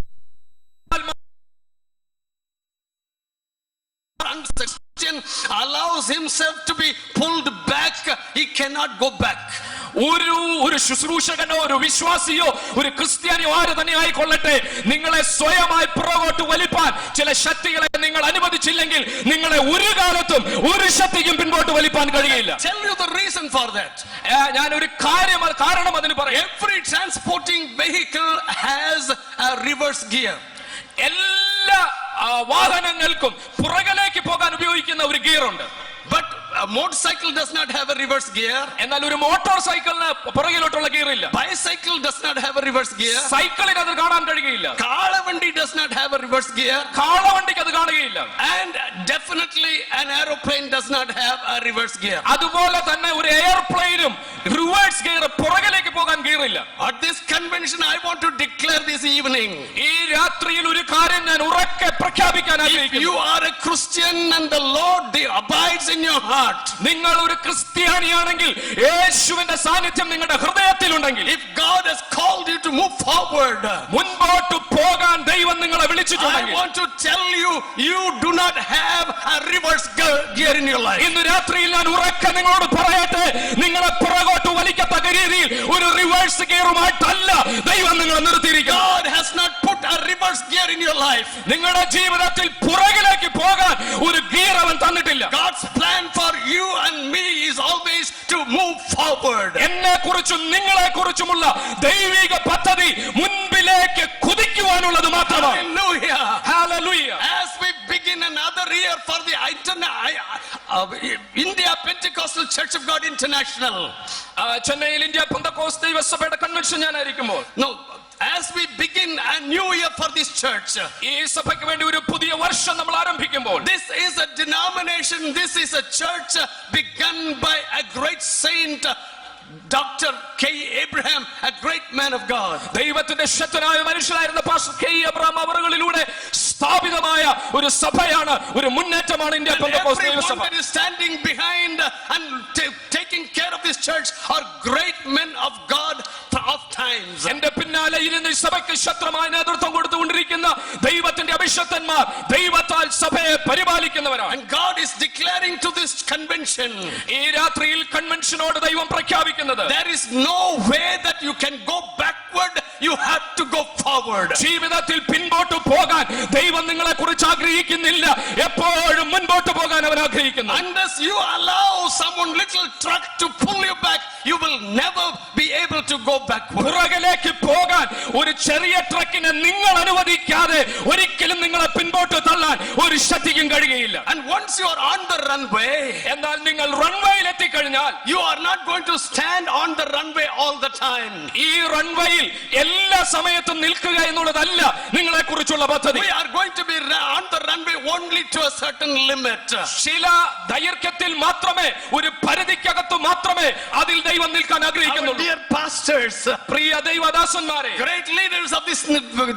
F: Christian allows himself to be pulled back. He cannot go back.
I: ഒരു ശുശ്രൂഷകനോ ഒരു വിശ്വാസിയോ ഒരു ക്രിസ്ത്യാനിയോ ആര് തന്നെ ആയിക്കൊള്ളട്ടെ, നിങ്ങളെ സ്വയമായി പുറകോട്ട് വലിപ്പാൻ ചില ശക്തികളെ നിങ്ങൾ അനുവദിച്ചില്ലെങ്കിൽ നിങ്ങളെ ഒരു കാലത്തും ഒരു ശക്തിക്കും പിൻപോട്ട് വലിപ്പാൻ കഴിയില്ല.
F: Tell you the reason for that.
I: ഞാൻ ഒരു കാരണം അതിന് പറയാം.
F: Every transporting vehicle has a reverse gear.
I: എല്ലാ വാഹനങ്ങൾക്കും പുറകിലേക്ക് പോകാൻ ഉപയോഗിക്കുന്ന ഒരു ഗിയർ ഉണ്ട്.
F: But a motorcycle does not have a reverse gear.
I: എന്നാൽ ഒരു മോട്ടോർ സൈക്കിളിന് പുറകിലോട്ടുള്ള ഗിയർ ഇല്ല.
F: Bicycle does not have a reverse gear.
I: സൈക്കിളിന് അത് കാണാൻ കഴിയില്ല.
F: കാളവണ്ടി does not have a reverse gear.
I: കാളവണ്ടിക്ക് അത് കാണുകയില്ല.
F: And definitely an aeroplane does not have a reverse gear.
I: അതുപോലെ തന്നെ ഒരു എയർപ്ലെയിനും റിവേഴ്സ് ഗിയർ പുറകിലേക്ക് പോകാൻ ഗിയർ ഇല്ല.
F: At this convention I want to declare this evening.
I: ഈ രാത്രിയിൽ ഒരു കാര്യം ഞാൻ ഉറക്കെ പ്രഖ്യാപിക്കാൻ ആഗ്രഹിക്കുന്നു.
F: You are a Christian and the Lord abides in your heart.
I: നിങ്ങൾ ഒരു ക്രിസ്ത്യാനിയാണെങ്കിൽ യേശുവിന്റെ സാന്നിധ്യം നിങ്ങളുടെ ഹൃദയത്തിലുണ്ടെങ്കിൽ,
F: if God has called you to move forward,
I: മുൻപോട്ട് പോകാൻ ദൈവം നിങ്ങളെ വിളിച്ചിട്ടുണ്ടെങ്കിൽ,
F: I want to tell you, you do not have a reverse gear in your life.
I: ഇന്ന് രാത്രിയിൽ ഞാൻ ഉറക്കെ നിങ്ങളോട് പറയട്ടെ, നിങ്ങളെ പുറകോട്ട് വലിക്കത്തക്ക രീതിയിൽ ഒരു റിവേഴ്സ് ഗിയറുമായിട്ടല്ല ദൈവം നിങ്ങളെ നിർത്തിയിരിക്കുന്നത്.
F: God has not put a reverse gear in your life.
I: നിങ്ങളുടെ ജീവിതത്തിൽ പുറകിലേക്ക് പോകാൻ ഒരു ഗിയർ അവൻ തന്നിട്ടില്ല.
F: God's plan for you and me is always to move forward.
I: എന്നെ കുറിച്ചും നിങ്ങളെ കുറിച്ചുമുള്ള ദൈവിക പദ്ധതി മുൻപിലേക്ക് കുതിക്കുവാനുള്ളത് മാത്രമാണ്.
F: Hallelujah.
I: Hallelujah.
F: As we begin another year for the India Pentecostal Church of God International.
I: ചെന്നൈയിൽ ഇന്ത്യ പെന്തക്കോസ്ത് ദൈവസഭയുടെ കൺവെൻഷൻ ഞാനായിരിക്കുമ്പോൾ,
F: No, as we begin a new year for this church,
I: ഈ സഭയ്ക്ക് വേണ്ടി ഒരു പുതിയ വർഷം നമ്മൾ ആരംഭിക്കുമ്പോൾ,
F: this is a denomination, this is a church begun by a great saint, Dr. K. Abraham, a great man of God.
I: ദൈവത്തിന്റെ ശക്തനായ മനുഷ്യനായിരുന്ന പാസ്റ്റർ കെ എബ്രഹാം അവറുകളിലൂടെ സ്ഥാപിതമായ ഒരു സഭയാണ്, ഒരു മുന്നേറ്റമാണ് ഇന്ത്യ പെന്തക്കോസ്ത് ദൈവസഭ.
F: Everyone that is standing behind and taking care of this church are great men of God of times.
I: എന്റെ പിന്നാലെ ഇരുന്ന് സഭയ്ക്ക് ശക്തമായ നേതൃത്വം കൊടുത്തുകൊണ്ടിരിക്കുന്ന ദൈവത്തിന്റെ അഭിഷക്തന്മാർ ദൈവത്താൽ സഭയെ പരിപാലിക്കുന്നവരാണ്.
F: And God is declaring to this convention,
I: ഈ രാത്രിയിൽ കൺവെൻഷനോട് ദൈവം പ്രഖ്യാപിക്കുന്നത്,
F: there is no way that you can go backward, you have to go forward.
I: ജീവിതത്തിൽ പിൻപോട്ട് പോകാൻ ദൈവം നിങ്ങളെ കുറിച്ച് ആഗ്രഹിക്കുന്നില്ല, എപ്പോഴും മുൻപോട്ട് പോകാൻ അവൻ ആഗ്രഹിക്കുന്നു.
F: Unless you allow someone little truck to pull you back, you will never be able to go backward.
I: പുറകിലേക്ക് പോകാൻ ഒരു ചെറിയ ട്രക്കിനെ നിങ്ങൾ അനുവദിക്കാതെ ഒരിക്കലും നിങ്ങളെ പിൻപോട്ട് തള്ളാൻ ഒരു ശക്തിക്കും കഴിയുകയില്ല.
F: And once you are on the runway,
I: എന്നാൽ നിങ്ങൾ റൺവേയിൽ എത്തിക്കഴിഞ്ഞാൽ
F: you are not going to stand on the runway all the time.
I: ഈ റൺവേയിൽ എല്ലാ സമയത്തും നിൽക്കുക എന്നുള്ളതല്ല നിങ്ങളെ കുറിച്ചുള്ള പദ്ധതി.
F: We are going to be on the runway only to a certain limit.
I: ചില ദൈർഘ്യത്തിൽ മാത്രമേ, ഒരു പരിധിക്കകത്ത് മാത്രമേ അതിൽ ദൈവം നിൽക്കാൻ
F: Our
I: ആഗ്രഹിക്കുന്നുള്ളൂ.
F: dear pastors,
I: Priya ദൈവദാസന്മാരെ,
F: great leaders of this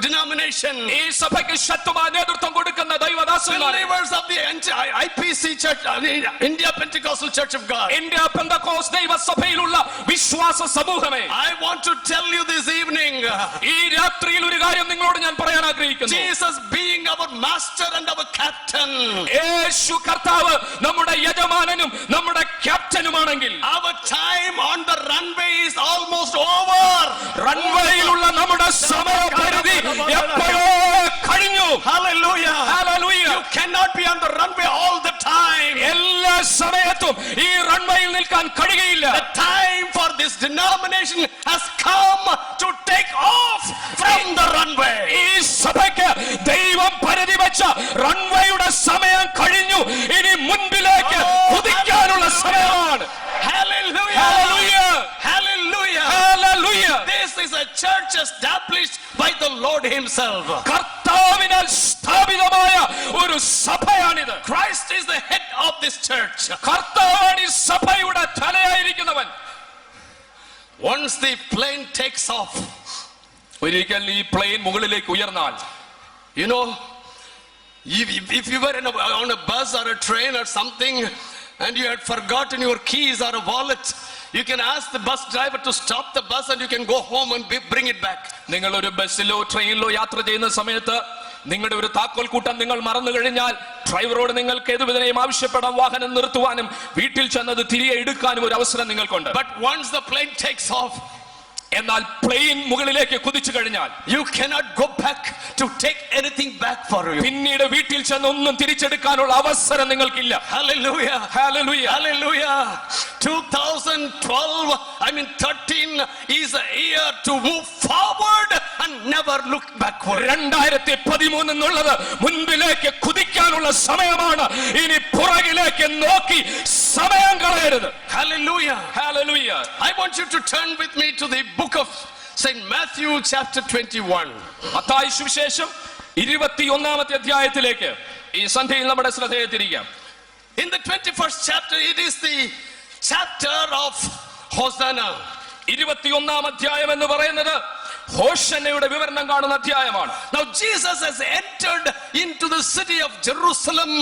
F: denomination,
I: ഈ സഭയ്ക്ക് ശക്തമായ നേതൃത്വം കൊടുക്കുന്ന ദൈവദാസന്മാരെ,
F: believers of the IPC Church, India Pentecostal Church of God,
I: India Pentecost ദൈവസഭയിലുള്ള വിശ്വാസ സമൂഹമേ,
F: I want to tell you this evening,
I: ഈ രാത്രിയിൽ ഒരു കാര്യം നിങ്ങളോട് ഞാൻ പറയാൻ ആഗ്രഹിക്കുന്നു.
F: Jesus being our master and our captain,
I: യേശു കർത്താവ് നമ്മുടെ യജമാനനും നമ്മുടെ ക്യാപ്റ്റനുമാണെങ്കിൽ,
F: our time on the runway is almost over.
I: റൺവേയിലുള്ള നമ്മുടെ സമയപരിധി എപ്പോഴോ കഴിഞ്ഞു.
F: Hallelujah.
I: Hallelujah.
F: You cannot be on the runway all the time.
I: എല്ലാ സമയത്തും ഈ റൺവേയിൽ നിൽക്കാൻ കഴിയുകയില്ല.
F: The time for this denomination has come to take off from the runway.
I: ഈ സഭയ്ക്ക് ദൈവം പരിധി വെച്ച റൺവേയുടെ സമയം കഴിഞ്ഞു. ഇനി മുൻപിലേക്ക് കുതിക്കാനുള്ള സമയമാണ്.
F: Hallelujah.
I: Hallelujah.
F: Hallelujah.
I: Hallelujah.
F: This is a church established by the Lord himself.
I: കർത്താവിനാൽ സ്ഥാപിതമായ ഒരു സഭയാണിത്.
F: Christ is the head of this church.
I: കർത്താവാണ് ഈ സഭയുടെ തലയായിരിക്കുന്നവൻ.
F: Once the plane takes off,
I: ഒരിക്കൽ ഈ പ്ലെയിൻ മുകളിലേക്ക് ഉയർന്നാൽ,
F: you know, if you were on a bus or a train or something and you had forgotten your keys or a wallet, you can ask the bus driver to stop the bus and you can go home and bring it back.
I: നിങ്ങൾ ഒരു ബസ്സിലോ ട്രെയിനിലോ യാത്ര ചെയ്യുന്ന സമയത്ത് നിങ്ങളുടെ ഒരു താക്കോൽ കൂട്ടം നിങ്ങൾ മറന്നു കഴിഞ്ഞാൽ ഡ്രൈവറോട് നിങ്ങൾക്ക് ഏതുവിധേനയും ആവശ്യപ്പെടാം വാഹനം നിർത്തുവാനും വീട്ടിൽ ചെന്നത് തിരികെ എടുക്കാനും ഒരു അവസരം നിങ്ങൾക്കുണ്ട്.
F: But once the plane takes off,
I: എന്നാൽ പ്ലെയിൻ മുകളിലേക്ക് കുതിച്ചു കഴിഞ്ഞാൽ
F: you cannot go back to take anything back for you.
I: പിന്നീട് വീട്ടിൽ ചെന്ന് ഒന്നും തിരിച്ചെടുക്കാനുള്ള അവസരം നിങ്ങൾക്കില്ല.
F: Hallelujah.
I: Hallelujah.
F: Hallelujah. 13 is a year to move forward and never look backward.
I: 2013 എന്നുള്ളത് മുൻപിലേക്ക് കുതിക്കാനുള്ള സമയമാണ്. ഇനി പുറകിലേക്ക് നോക്കി സമയം കളയരുത്.
F: Hallelujah.
I: Hallelujah.
F: I want you to turn with me to the book of St. Matthew chapter 21.
I: Mathai സുവിശേഷം 21-ാമത്തെ അധ്യായത്തിലേക്ക് ഈ സന്ധ്യയിൽ നമ്മുടെ ശ്രദ്ധയെ തിരിക്കാം.
F: In the 21st chapter, it is the chapter of Hosanna.
I: 21-ാം അധ്യായം എന്ന് പറയുന്നത് ഹോശന്നയുടെ വിവരണം കാണുന്ന അധ്യായമാണ്.
F: Now Jesus has entered into the city of Jerusalem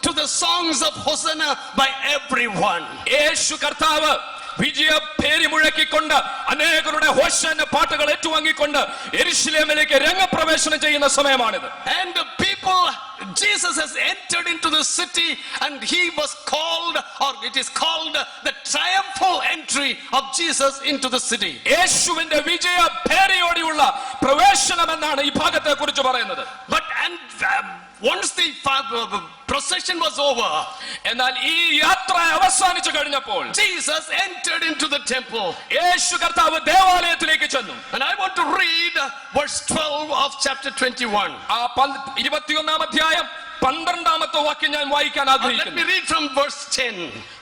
F: to the songs of Hosanna by everyone.
I: യേശു കർത്താവ് വിജയ പേര് മുഴക്കിക്കൊണ്ട് അനേകരുടെ ഹോശന്ന പാട്ടുകൾ ഏറ്റുവാങ്ങിക്കൊണ്ട് യെരൂശലേമിലേക്ക് രംഗപ്രവേശനം ചെയ്യുന്ന സമയമാണിത്.
F: And the people, Jesus has entered into the city and he was called, or it is called, the triumphal entry of Jesus into the city.
I: യേശുവിന്റെ വിജയ പേരയോടെയുള്ള പ്രവേശനം എന്നാണ് ഈ ഭാഗത്തെ കുറിച്ച് പറയുന്നത്.
F: But once the procession was over,
I: എന്നാൽ ഈ യാത്ര അവസാനിച്ചു കഴിഞ്ഞപ്പോൾ
F: Jesus entered into the temple.
I: യേശു കർത്താവ് ദേവാലയത്തിലേക്ക് ചെന്നു.
F: And I want to read verse 12 of chapter 21.
I: ആ 21-ാം അധ്യായം 12-ാമത്തെ വാക്യം ഞാൻ വായിക്കാൻ
F: Let
I: ആഗ്രഹിക്കുന്നു.
F: me read from verse 10.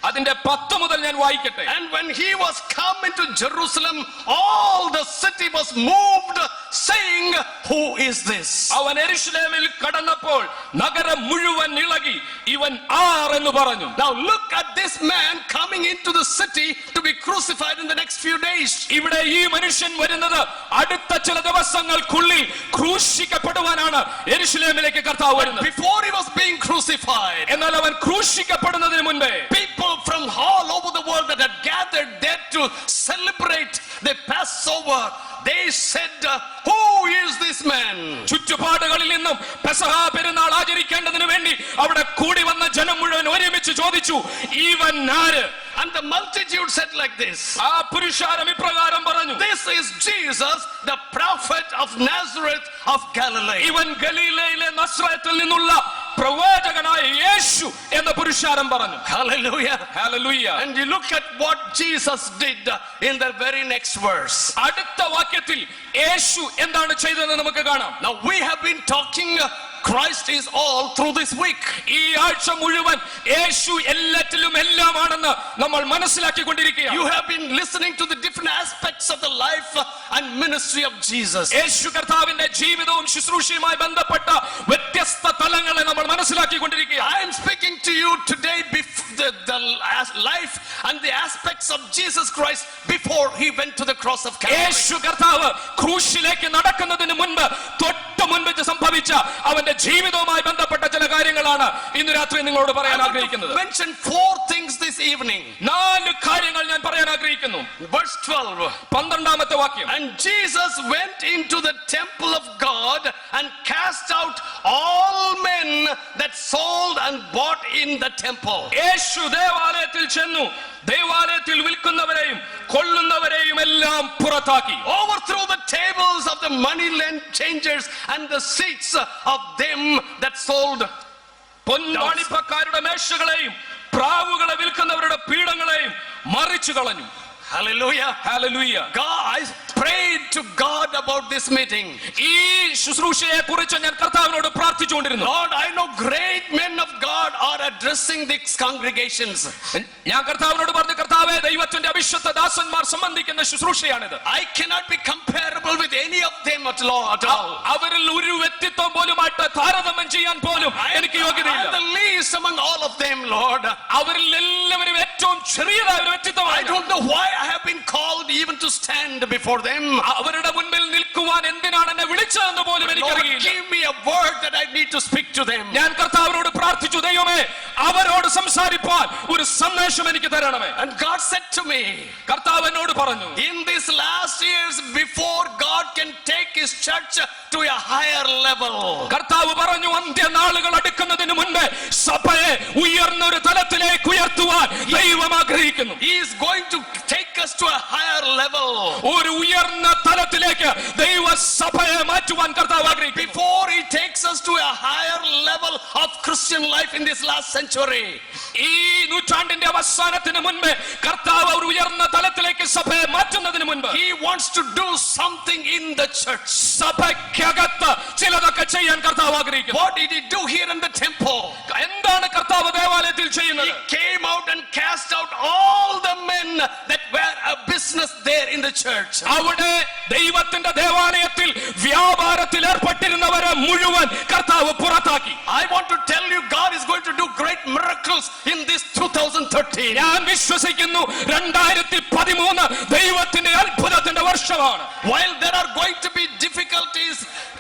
I: അതിന്റെ 10 മുതൽ ഞാൻ വായിക്കട്ടെ.
F: And when he was come into Jerusalem, all the city was moved, saying, who is this?
I: അവൻ യെരൂശലേമിൽ കടന്നപ്പോൾ നഗരം മുഴുവൻ ഇളകി, ഇവൻ ആർ എന്ന് പറഞ്ഞു.
F: Now look at this man coming into the city to be crucified in the next few days.
I: ഇവിടെ ഈ മനുഷ്യൻ വരുന്നത് അടുത്ത ചില ദിവസങ്ങൾക്കുള്ളിൽ ക്രൂശിക്കപ്പെടുവാനാണ് യെരൂശലേമിലേക്ക് കർത്താവ് വരുന്നത്.
F: Before he was being crucified,
I: എന്നാൽ അവൻ ക്രൂശിക്കപ്പെടുന്നതിന് മുൻപേ
F: people from all over the world that had gathered there to celebrate the Passover, they said, who
I: പെസഹ പെരുന്നാൾ ആചരിക്കേണ്ടതിന് വേണ്ടി അവിടെ കൂടി വന്ന ജനം മുഴുവൻ ഒരുമിച്ച് ചോദിച്ചു, ഇവൻ ആര്?
F: And the multitude said like this,
I: ആ പുരുഷാരം ഇപ്രകാരം പറഞ്ഞു,
F: this is Jesus, the prophet of Nazareth of Galilee.
I: ഇവൻ ഗലീലയിലെ നസ്രത്തിൽ നിന്നുള്ള പ്രവാചകനായ യേശു എന്ന പുരുഷാരം പറഞ്ഞു.
F: Hallelujah.
I: Hallelujah.
F: And you look at what Jesus did in the very next verse.
I: അടുത്ത വാക്യത്തിൽ യേശു എന്താണ് ചെയ്തതെന്ന് നമുക്ക് കാണാം.
F: Now we have been talking Christ is all through this week.
I: ഈ ആഴ്ച മുഴുവൻ യേശു എല്ലാറ്റിലും എല്ലാമാണെന്ന് നമ്മൾ മനസ്സിലാക്കിക്കൊണ്ടിരിക്കുകയാണ്.
F: You have been listening to the different aspects of the life and ministry of Jesus.
I: യേശു കർത്താവിന്റെ ജീവിതവും ശുശ്രൂഷയുമായി ബന്ധപ്പെട്ട വ്യത്യസ്ത തലങ്ങളെ നമ്മൾ മനസ്സിലാക്കിക്കൊണ്ടിരിക്കുകയാണ്.
F: I am speaking to you today the life and the aspects of Jesus Christ before he went to the cross of Calvary.
I: യേശു കർത്താവ് ക്രൂശിലേക്ക് നടക്കുന്നതിന് മുൻപ് തൊട്ട് മുൻപ് സംഭവിച്ച അവന്റെ ജീവിതവുമായി ബന്ധപ്പെട്ട ചില കാര്യങ്ങളാണ് ഇന്ന് രാത്രി നിങ്ങളോട് പറയാൻ ആഗ്രഹിക്കുന്നത്.
F: Mention 4 things this evening.
I: 4 കാര്യങ്ങൾ ഞാൻ പറയാൻ ആഗ്രഹിക്കുന്നു.
F: Verse 12.
I: 12ാമത്തെ വാക്യം.
F: And Jesus went into the temple of God and cast out all men that sold and bought in the temple.
I: യേശു ദേവാലയത്തിൽ ചെന്നു ദേവാലയത്തിൽ വിൽക്കുന്നവരെയും കൊള്ളുന്നവരെയും എല്ലാം പുറത്താക്കി.
F: Overthrew the tables of the money changers and the seats of them that sold.
I: പൊൻവാണിപ്പക്കാരുടെ മേശകളെയും പ്രാവുകളെ വിൽക്കുന്നവരുടെ പീഠങ്ങളെയും മറിച്ചു കളഞ്ഞു.
F: Hallelujah.
I: Hallelujah.
F: God, I prayed to God about this meeting.
I: ഈ ശുശ്രൂഷയെ കുറിച്ച് ഞാൻ കർത്താവിനോട് പ്രാർത്ഥിച്ചുകൊണ്ടിരുന്നു.
F: Lord, I know great men of God are addressing these congregations.
I: ഞാൻ കർത്താവിനോട് പറഞ്ഞു, കർത്താവേ, ദൈവത്തിന്റെ അഭിഷക്ത ദാസന്മാർ സംബന്ധിക്കുന്ന ശുശ്രൂഷയാണിത്.
F: I cannot be comparable with any of them at all.
I: അവരിൽ ഒരു വ്യക്തിത്വം പോലുമായിട്ട് താരതമ്യം ചെയ്യാൻ പോലും എനിക്ക്
F: I am
I: യോഗ്യതയില്ല.
F: the least among all of them, Lord.
I: അവരിൽ എല്ലാവരും ഏറ്റവും ചെറിയതായ ഒരു വ്യക്തിത്വമാണ്.
F: I don't know why I have been called even to stand before them.
I: അവരുടെ മുൻപിൽ നിൽക്കുവാൻ എന്തിനാണ് എന്നെ വിളിച്ചതെന്ന് പോലും
F: Lord,
I: എനിക്കറിയില്ല.
F: give me a word that I need to speak to them.
I: ഞാൻ കർത്താവിനോട് പ്രാർത്ഥിച്ചു, ദൈവമേ, അവരോട് സംസാരിപ്പാൻ ഒരു സന്ദേശം എനിക്ക് തരണമേ.
F: And God said to me,
I: കർത്താവ് എന്നോട് പറഞ്ഞു,
F: in these last years, before God can take his church to a higher level,
I: കർത്താവ് പറഞ്ഞു, അന്ത്യനാളുകൾ അടുക്കുന്നതിന് മുൻപ് സഭയെ ഉയർന്നൊരു തലത്തിലേക്ക് ഉയർത്തുവാൻ ദൈവം ആഗ്രഹിക്കുന്നു.
F: he is going to take us to a higher level.
I: ഒരു ഉയർന്ന തലത്തിലേക്ക് ദൈവ സഭയെ മാറ്റുവാൻ കർത്താവ് ആഗ്രഹിക്കുന്നു.
F: Before he takes us to a higher level of Christian life in this last century,
I: ഈ നൂറ്റാണ്ടിന്റെ അവസാനത്തിന് മുൻപ് കർത്താവ് ഒരു ഉയർന്ന തലത്തിലേക്ക് സഭയെ മാറ്റുന്നതിന് മുൻപ്
F: he wants to do something in the church.
I: സഭയ്ക്കകത്ത് ചിലതൊക്കെ ചെയ്യാൻ കർത്താവ് ആഗ്രഹിക്കുന്നു.
F: What did he do here in the temple?
I: എന്താണ് കർത്താവ് ദേവാലയത്തിൽ ചെയ്യുന്നത്?
F: He came out and cast out all the men that were a business there in the church.
I: അവിടെ ദൈവത്തിന്റെ ദേവാലയത്തിൽ വ്യാപാരത്തിൽ ഏർപ്പെട്ടിരുന്നവരെ മുഴുവൻ കർത്താവ് പുറത്താക്കി.
F: I want to tell you, God is going to do great miracles in this 2013.
I: ഞാൻ വിശ്വസിക്കുന്നു 2013 ദൈവത്തിന്റെ അത്ഭുതത്തിന്റെ വർഷമാണ്.
F: While there are going to be difficulties,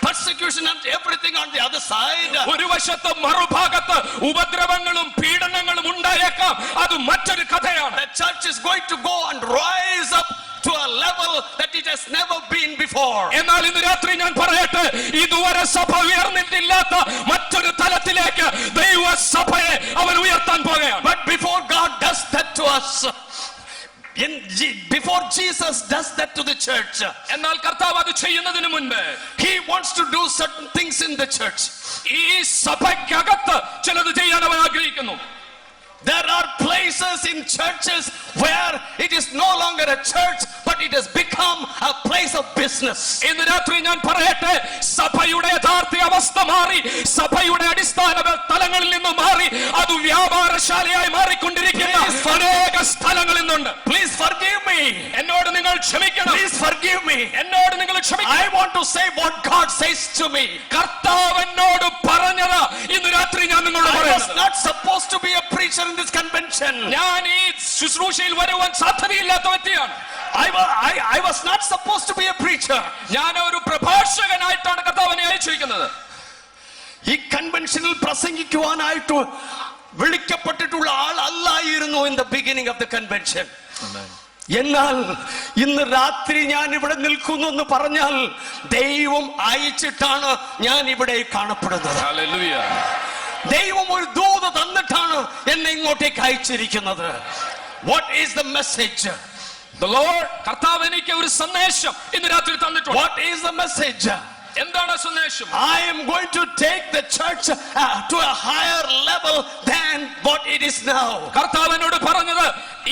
F: persecution and everything on the other side,
I: ഒരു വശത്ത് മറുഭാഗത്ത് ഉപദ്രവങ്ങളും പീഡനങ്ങളും ഉണ്ടായേക്കാം, അത് മറ്റൊരു കഥയാണ്.
F: the church is going to go and rise up to a level that it has never been before.
I: എന്നാൽ ഇന്ന് രാത്രി ഞാൻ പറയട്ടെ, ഇതുവരെ സഭ ഉയർന്നിട്ടില്ലാത്ത മറ്റൊരു തലത്തിലേക്ക് ദൈവ സഭയെ അവൻ ഉയർത്താൻ പോകുകയാണ്.
F: But before God does that to us, before Jesus does that to the church,
I: എന്നാൽ കർത്താവ് അത് ചെയ്യുന്നതിന് മുൻപ്
F: he wants to do certain things in the church.
I: ഈ സഭയ്ക്കകത്ത് ചിലത് ചെയ്യാൻ അവൻ ആഗ്രഹിക്കുന്നു.
F: There are places in churches where it is no longer a church, but it has become a place of business.
I: ഇന്ന് രാത്രി ഞാൻ പറയട്ടെ, സഭയുടെ യഥാർത്ഥ അവസ്ഥ മാറി, സഭയുടെ അടിസ്ഥാന തലങ്ങളിൽ നിന്ന് മാറി, അത് വ്യാപാരശാലയായി മാറിക്കൊണ്ടിരിക്കുന്ന അനേക സ്ഥലങ്ങൾ ഇന്നുണ്ട്.
F: Please forgive me.
I: എന്നോട് നിങ്ങൾ ക്ഷമിക്കണം.
F: Please forgive me.
I: എന്നോട് നിങ്ങൾ ക്ഷമിക്കണം.
F: I want to say what God says to me.
I: കർത്താവ് എന്നോട് പറഞ്ഞത് ഇന്ന് രാത്രി ഞാൻ നിങ്ങളോട്
F: I was
I: പറയുന്നു.
F: not supposed to be a preacher in this convention.
I: ഞാൻ ഈ ശുശ്രൂഷയിൽ വരുവാൻ സാധ്യതയില്ലാത്ത വ്യക്തിയാണ്.
F: I was not supposed to be a preacher.
I: ഞാൻ ഒരു പ്രഭാഷകനായിട്ടാണ് കർത്താവിനെ അയച്ചിരിക്കുന്നത്.
F: ഈ കൺവെൻഷനിൽ പ്രസംഗിക്കുവാനായിട്ട് വിളിക്കപ്പെട്ടിട്ടുള്ള ആൾ അല്ലായിരുന്നു in the beginning of the convention. എന്നാൽ ഇന്ന് രാത്രി ഞാൻ ഇവിടെ നിൽക്കുന്നു എന്ന് പറഞ്ഞാൽ ദൈവം അയച്ചിട്ടാണ് ഞാൻ ഇവിടെ കാണപ്പെടുന്നത്.
I: Hallelujah.
F: ദൈവം ഒരു ദൂത് തന്നിട്ടാണ് എന്നെ ഇങ്ങോട്ടേക്ക് അയച്ചിരിക്കുന്നത്. What is the message?
I: The Lord, കർത്താവ് എനിക്ക് ഒരു സന്ദേശം ഇന്ന് രാത്രി തന്നിട്ടുണ്ട്.
F: What is the message?
I: എന്താണ് സന്ദേശം?
F: I am going to take the church to a higher level than what it is now.
I: കർത്താവ് എന്നോട് പറഞ്ഞത്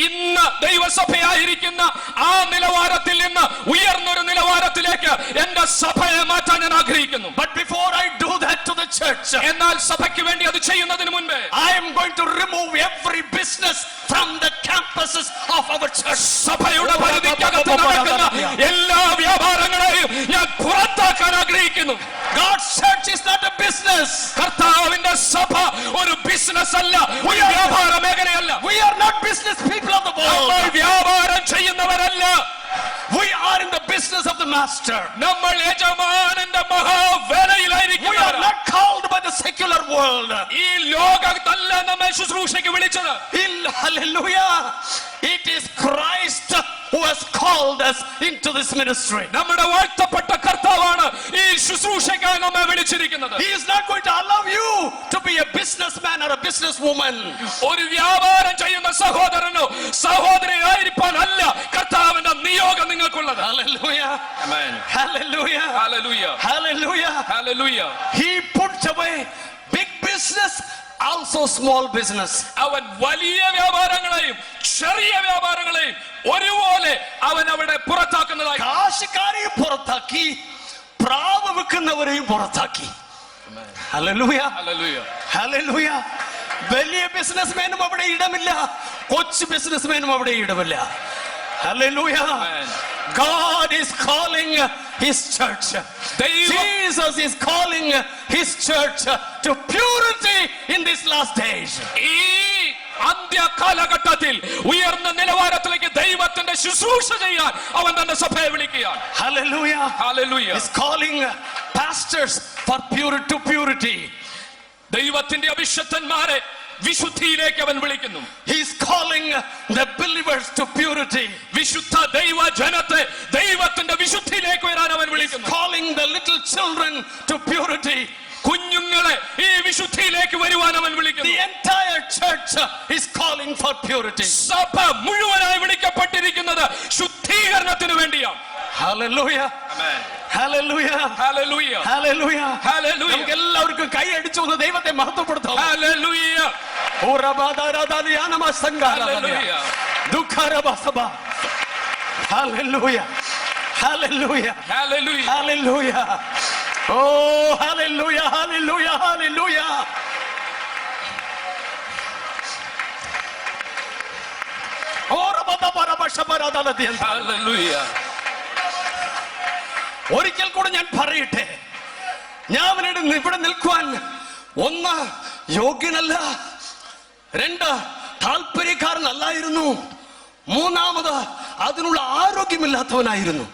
I: ഇന്ന് ദൈവസഭയായിരിക്കുന്ന ആ നിലവാരത്തിൽ നിന്ന് ഉയർന്നൊരു നിലവാരത്തിലേക്ക് എന്റെ സഭയെ മാറ്റാൻ ഞാൻ ആഗ്രഹിക്കുന്നു.
F: But before I do that to the church,
I: എന്നാൽ സഭയ്ക്ക് വേണ്ടി അത് ചെയ്യുന്നതിന് മുൻപേ
F: I am going to remove every business from the campuses of our church.
I: സഭയുടെ പരിധിക്കകത്ത് നടക്കുന്ന എല്ലാ വ്യാപാരങ്ങളെയും ഞാൻ പുറത്താക്കാൻ ആഗ്രഹിക്കുന്നു.
F: God's church is not a business.
I: കർത്താവിന്റെ സഭ ഒരു ബിസിനസ് അല്ല, ഒരു വ്യാപാര മേഖലയല്ല.
F: We are not business people of the
I: നമ്മൾ
F: world.
I: വ്യാപാരം ചെയ്യുന്നവരല്ല.
F: We are in the business of the master.
I: നമ്മൾ യജമാനന്റെ
F: We are
I: മഹാവേലയിലായിരിക്കുന്നവരാണ്.
F: not called by the secular world.
I: ഈ ലോകത്തല്ല നമ്മെ ശുശ്രൂഷയ്ക്ക് വിളിച്ചത്.
F: Hallelujah. It is Christ who has called us into this ministry.
I: നമ്മുടെ വാഴ്ത്തപ്പെട്ട കർത്താവാണ് ഈ ശുശ്രൂഷയ്ക്കായി നമ്മെ വിളിച്ചിരിക്കുന്നത്.
F: He is not going to allow you to be a businessman or a businesswoman.
I: ഒരു വ്യാപാരം ചെയ്യുന്ന സഹോദരനോ സഹോദരിയായിരിക്കാൻ അല്ല കർത്താവിന്റെ നിയോഗം നിങ്ങൾക്കുള്ളത്.
F: Hallelujah.
I: Amen.
F: Hallelujah.
I: Hallelujah.
F: Hallelujah.
I: Hallelujah.
F: He puts away big business, also small business.
I: അവൻ വലിയ വ്യാപാരങ്ങളെയും ചെറിയ വ്യാപാരങ്ങളെയും ഒരുപോലെ അവൻ അവിടെ പുറത്താക്കുന്നതായി.
F: കാശുകാരെയും പുറത്താക്കി, പ്രാവ് വിൽക്കുന്നവരെയും പുറത്താക്കി. Hallelujah.
I: Hallelujah.
F: Hallelujah. വലിയ ബിസിനസ്മാനും അവിടെ ഇടമില്ല, കൊച്ചു ബിസിനസ്മാനും അവിടെ ഇടമില്ല. Hallelujah.
I: Amen.
F: God is calling his church. Jesus is calling his church to purity in these last days.
I: ഈ അന്ത്യ കാലഘട്ടത്തിൽ ഉയർന്ന നിലവാരത്തിലേക്ക് ദൈവത്തിന്റെ ശുശ്രൂഷ ചെയ്യാൻ അവൻ തന്റെ സഭയെ വിളിക്കുകയാണ്.
F: Hallelujah.
I: Hallelujah.
F: He's calling pastors for purity.
I: ദൈവത്തിന്റെ അഭിഷക്തന്മാരെ വിശുദ്ധിയിലേക്ക് അവൻ വിളിക്കുന്നു.
F: He's calling the believers to purity.
I: വിശുദ്ധ ദൈവ ജനത്തെ ദൈവത്തിന്റെ വിശുദ്ധിയിലേക്ക് വരാൻ അവൻ വിളിക്കുന്നു.
F: Calling the little children to purity.
I: കുഞ്ഞുങ്ങളെ ഈ വിശുദ്ധിയിലേക്ക് വരുവാൻ അവൻ വിളിക്കുന്നു.
F: The entire church is calling for purity.
I: സഭ മുഴുവനായി വിളിക്കപ്പെട്ടിരിക്കുന്നത് ശുദ്ധീകരണത്തിന് വേണ്ടിയാണ്.
F: Hallelujah.
I: Amen.
F: Hallelujah.
I: Hallelujah.
F: Hallelujah.
I: Hallelujah.
F: നമുക്ക് എല്ലാവർക്കും കൈ അടിച്ചു ഒന്ന് ദൈവത്തെ മഹത്വപ്പെടുത്താം.
I: Hallelujah.
F: Hallelujah. Hallelujah. Hallelujah.
I: Hallelujah.
F: Hallelujah. Oh, hallelujah, hallelujah, hallelujah.
I: Hallelujah.
F: ഒരിക്കൽ കൂടെ ഞാൻ പറയട്ടെ, ഞാൻ ഇവിടെ നിൽക്കുവാൻ ഒന്ന് യോഗ്യനല്ല, രണ്ട് താല്പര്യക്കാരനല്ലായിരുന്നു, മൂന്നാമത് അതിനുള്ള ആരോഗ്യമില്ലാത്തവനായിരുന്നു.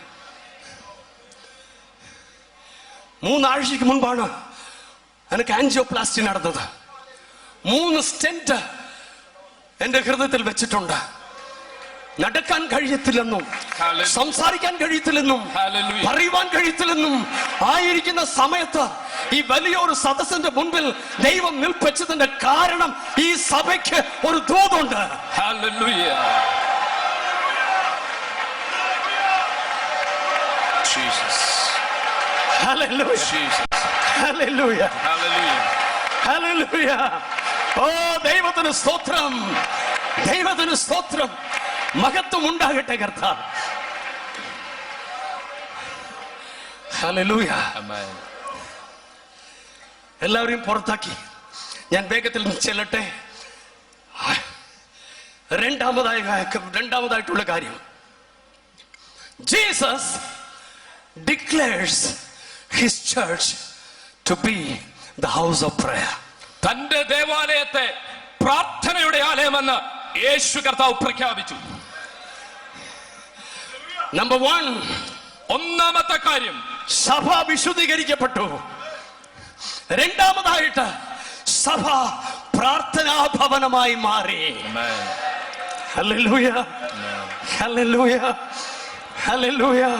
F: 3 ആഴ്ചയ്ക്ക് മുൻപാണ് എനിക്ക് ആൻജിയോപ്ലാസ്റ്റി നടന്നത്. 3 സ്റ്റെന്റ് എന്റെ ഹൃദയത്തിൽ വെച്ചിട്ടുണ്ട്. നടക്കാൻ കഴിയത്തില്ലെന്നും സംസാരിക്കാൻ കഴിയത്തില്ലെന്നും പറയുവാൻ കഴിയത്തില്ലെന്നും ആയിരിക്കുന്ന സമയത്ത് ഈ വലിയൊരു സദസ്സിന്റെ മുൻപിൽ ദൈവം നിൽപ്പിച്ചതിന്റെ കാരണം ഈ സഭയ്ക്ക് ഒരു ദൂതുണ്ട്.
I: Hallelujah. Jesus.
F: Hallelujah.
I: Jesus.
F: Hallelujah.
I: Hallelujah.
F: Hallelujah. ഓ ദൈവത്തിന് സ്തോത്രം, ദൈവത്തിന് സ്തോത്രം, മഹത്വം ഉണ്ടാകട്ടെ കർത്താവ്. Hallelujah.
I: Amen.
F: എല്ലാവരെയും പുറത്താക്കി. ഞാൻ വേഗത്തിൽ ചെല്ലട്ടെ. രണ്ടാമതായിട്ടുള്ള കാര്യം, Jesus declares his church to be the house of prayer.
I: തന്റെ ദേവാലയത്തെ പ്രാർത്ഥനയുടെ ആലയമെന്ന് യേശു കർത്താവ് പ്രഖ്യാപിച്ചു.
F: നമ്പർ 1,
I: ഒന്നാമത്തെ കാര്യം,
F: സഭ വിശുദ്ധീകരിക്കപ്പെട്ടു. രണ്ടാമതായിട്ട് സഭ പ്രാർത്ഥനാ ഭവനമായി മാറി.
I: Amen.
F: Hallelujah. Hallelujah. Hallelujah.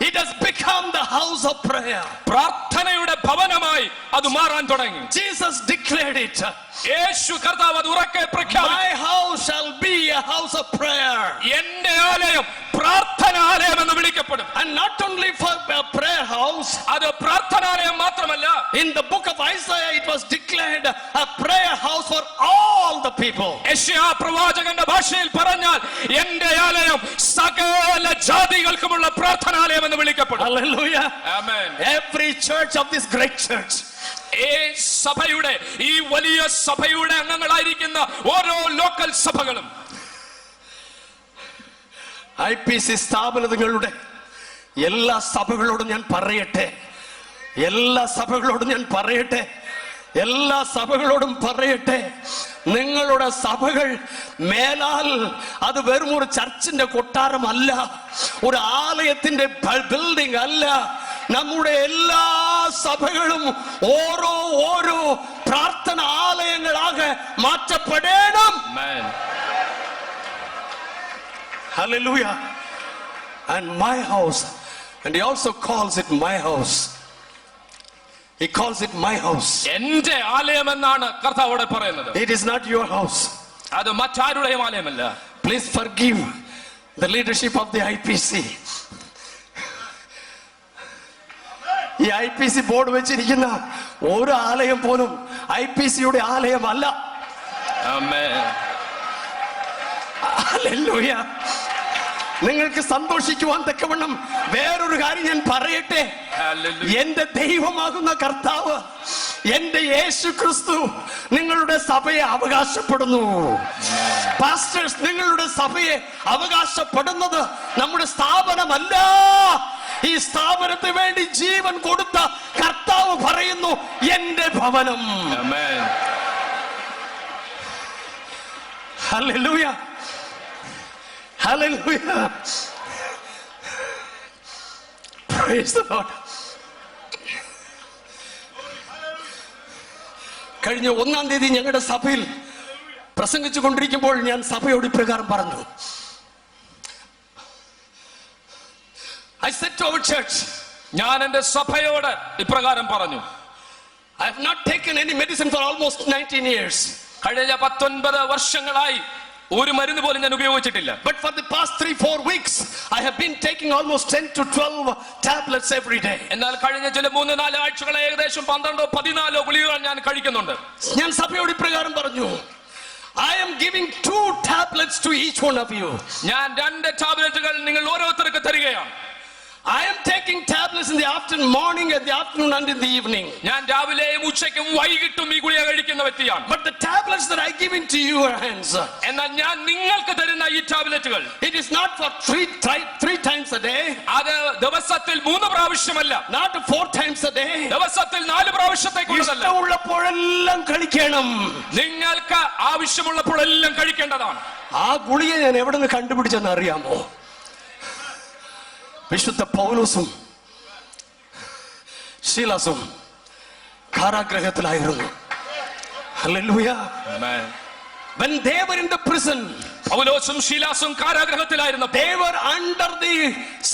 F: It has become the house of prayer.
I: പ്രാർത്ഥനയുടെ ഭവനമായി അത് മാറാൻ തുടങ്ങി.
F: Jesus declared it.
I: യേശു കർത്താവ് അത് ഉറക്കെ പ്രഖ്യാപിച്ചു.
F: My house shall be a house of prayer.
I: എന്റെ ആലയം പ്രാർത്ഥനാലയം എന്ന് വിളിക്കപ്പെടും.
F: And not only for a prayer house.
I: അത് പ്രാർത്ഥനാലയം മാത്രമല്ല.
F: In the book of Isaiah it was declared a prayer house for all the people.
I: യെശയ്യാ പ്രവാചകന്റെ ഭാഷയിൽ പറഞ്ഞാൽ എന്റെ ആലയം സകല ജാതികൾക്കുമുള്ള പ്രാർത്ഥനാലയം എന്ന് വിളിക്കപ്പെടും.
F: Hallelujah.
I: Amen.
F: Every church of this great church,
I: ഈ സഭയുടെ ഈ വലിയ സഭയുടെ അംഗങ്ങളായിരിക്കുന്ന ഓരോ ലോക്കൽ സഭകളും
F: IPC സ്ഥാപനങ്ങളുടെ എല്ലാ സഭകളോടും ഞാൻ പറയട്ടെ, എല്ലാ സഭകളോടും പറയട്ടെ, നിങ്ങളുടെ സഭകൾ മേലാൽ അത് വെറും ഒരു ചർച്ചിന്റെ കൊട്ടാരമല്ല, ഒരു ആലയത്തിന്റെ ബിൽഡിംഗ് അല്ല. നമ്മുടെ എല്ലാ സഭകളും ഓരോ പ്രാർത്ഥന ആലയങ്ങളാകെ മാറ്റപ്പെടണം. Hallelujah. And my house, and he also calls it my house. He calls it my house.
I: എന്റെ ആലയം എന്നാണ് കർത്താവോടെ പറയുന്നത്.
F: It is not your house.
I: അത് മറ്റാരുടെയും ആലയമല്ല.
F: Please forgive the leadership of the IPC. ഈ IPC ബോർഡ് വെച്ചിരിക്കുന്ന ഒരു ആലയം പോലും IPCയുടെ ആലയമല്ല.
I: ആമേൻ.
F: ഹല്ലേലൂയ. നിങ്ങൾക്ക് സന്തോഷിക്കുവാൻ തക്കവണ്ണം വേറൊരു കാര്യം ഞാൻ പറയട്ടെ. എന്റെ ദൈവമാകുന്ന കർത്താവ്, എന്റെ യേശു ക്രിസ്തു നിങ്ങളുടെ സഭയെ അവകാശപ്പെടുന്നു. പാസ്റ്റേഴ്സ്, നിങ്ങളുടെ സഭയെ അവകാശപ്പെടുന്നത് നമ്മുടെ സ്ഥാപനമല്ല. ഈ സ്ഥാപനത്തിന് വേണ്ടി ജീവൻ കൊടുത്ത കർത്താവ് പറയുന്നു, എന്റെ ഭവനം. Hallelujah. Hallelujah. Praise the Lord. കഴിഞ്ഞ 1-ാം തീയതി ഞങ്ങളുടെ സഭയിൽ പ്രസംഗിച്ചു കൊണ്ടിരിക്കുമ്പോൾ ഞാൻ സഭയോട് ഇപ്രകാരം പറഞ്ഞു. I said to our church,
I: ഞാൻ എന്റെ സഭയോട് ഇപ്രകാരം പറഞ്ഞു,
F: I have not taken any medicine for almost 19 years.
I: കഴിഞ്ഞ 19 വർഷങ്ങളായി ഒരു മരുന്ന് പോലും ഞാൻ ഉപയോഗിച്ചിട്ടില്ല.
F: But for the past 3-4 weeks I have been taking almost 10 to 12 tablets every day.
I: എന്നാൽ കഴിഞ്ഞ ചില 3-4 ആഴ്ചകളെ ഏകദേശം 12-14 ഗുളികകൾ ഞാൻ കഴിക്കുന്നുണ്ട്.
F: ഞാൻ സഭയോട് ഇപ്രകാരം പറഞ്ഞു, I am giving 2 tablets to each one of you.
I: ഞാൻ 2 ടാബ്ലറ്റുകൾ നിങ്ങൾ ഓരോരുത്തർക്ക് തരികയാണ്.
F: I am taking tablets in the afternoon, morning and the afternoon and in the evening.
I: ഞാൻ രാവിലെയും ഉച്ചയ്ക്കും വൈകിട്ടും ഈ ഗുളിക കഴിക്കുന്ന വ്യക്തിയാണ്.
F: But the tablets that I give into your hands,
I: എന്നാൽ ഞാൻ നിങ്ങൾക്ക് തരുന്ന ഈ ടാബ്ലറ്റുകൾ,
F: it is not for 3 times a day.
I: അത് ദിവസത്തിൽ 3 പ്രാവശ്യമല്ല,
F: not 4 times a day.
I: ദിവസത്തിൽ 4 പ്രാവശ്യത്തേക്കുള്ളതല്ല.
F: ഇഷ്ടമുള്ളപ്പോഴെല്ലാം കഴിക്കണം.
I: നിങ്ങൾക്ക് ആവശ്യമുള്ളപ്പോഴെല്ലാം കഴിക്കേണ്ടതാണ്.
F: ആ ഗുളിക ഞാൻ എവിടെ നിന്ന് കണ്ടുപിടിച്ചെന്ന് അറിയാമോ? വിശുദ്ധ പൗലോസും ശീലാസും കാരാഗ്രഹത്തിലായിരുന്നു. Hallelujah. When they were in the prison,
I: പൗലോസും ശീലാസും കാരാഗ്രഹത്തിലായിരുന്നു.
F: They were under the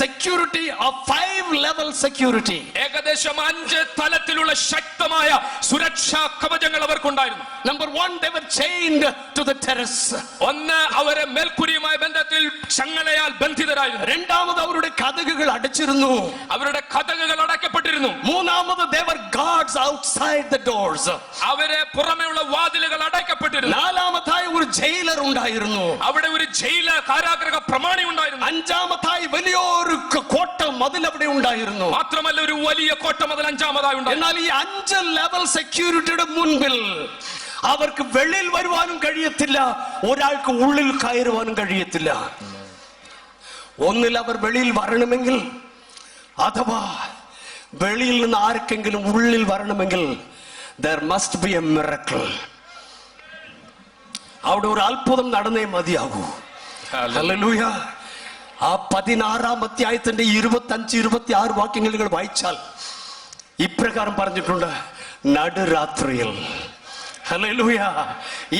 F: security of 5-level security.
I: ഏകദേശം 5 തലത്തിലുള്ള ശക്തമായ സുരക്ഷാ കവചങ്ങൾ അവർക്കുണ്ടായിരുന്നു.
F: Number 1, they were chained to the terrace.
I: ഒന്ന്, അവരെ മേൽക്കൂരയുമായ ബന്ധത്തിൽ ചങ്ങലയാൽ ബന്ധിതരായിരുന്നു.
F: രണ്ടാമത്, അവരുടെ കതകുകൾ അടച്ചിരുന്നു.
I: അവരുടെ കതകുകൾ അടയ്ക്കപ്പെട്ടിരുന്നു.
F: മൂന്നാമത്, they were guards outside the doors.
I: അവരെ പുറമെയുള്ള വാതിലുകൾ അടയ്ക്കപ്പെട്ടിരുന്നു.
F: നാലാമതായി, ഒരു ജയിലർ ഉണ്ടായിരുന്നു.
I: അവിടെ ഒരു ജയില കാരാഗ്രഹ പ്രമാണി ഉണ്ടായിരുന്നു.
F: അഞ്ചാമതായി, വലിയൊരു കോട്ട മതിൽ അവിടെ ഉണ്ടായിരുന്നു.
I: മാത്രമല്ല, ഒരു വലിയ കോട്ട മതിൽ അഞ്ചാമതായി ഉണ്ടായിരുന്നു.
F: എന്നാൽ ഈ 5 ലെവൽ സെക്യൂരിറ്റിയുടെ മുൻപിൽ അവർക്ക് വെളിയിൽ വരുവാനും കഴിയത്തില്ല, ഒരാൾക്ക് ഉള്ളിൽ കയറുവാനും കഴിയത്തില്ല. ഒന്നിൽ അവർ വെളിയിൽ വരണമെങ്കിൽ, അഥവാ വെളിയിൽ നിന്ന് ആർക്കെങ്കിലും ഉള്ളിൽ വരണമെങ്കിൽ, there must be a miracle. അവിടെ ഒരു അത്ഭുതം നടന്നേ മതിയാകൂ. ഹല്ലേലൂയ. ആ 16-ാം അധ്യായത്തിന്റെ 25-26 വാക്യങ്ങൾ നിങ്ങൾ വായിച്ചാൽ ഇപ്രകാരം പറഞ്ഞിട്ടുണ്ട്, നടുരാത്രിയിൽ, hallelujah,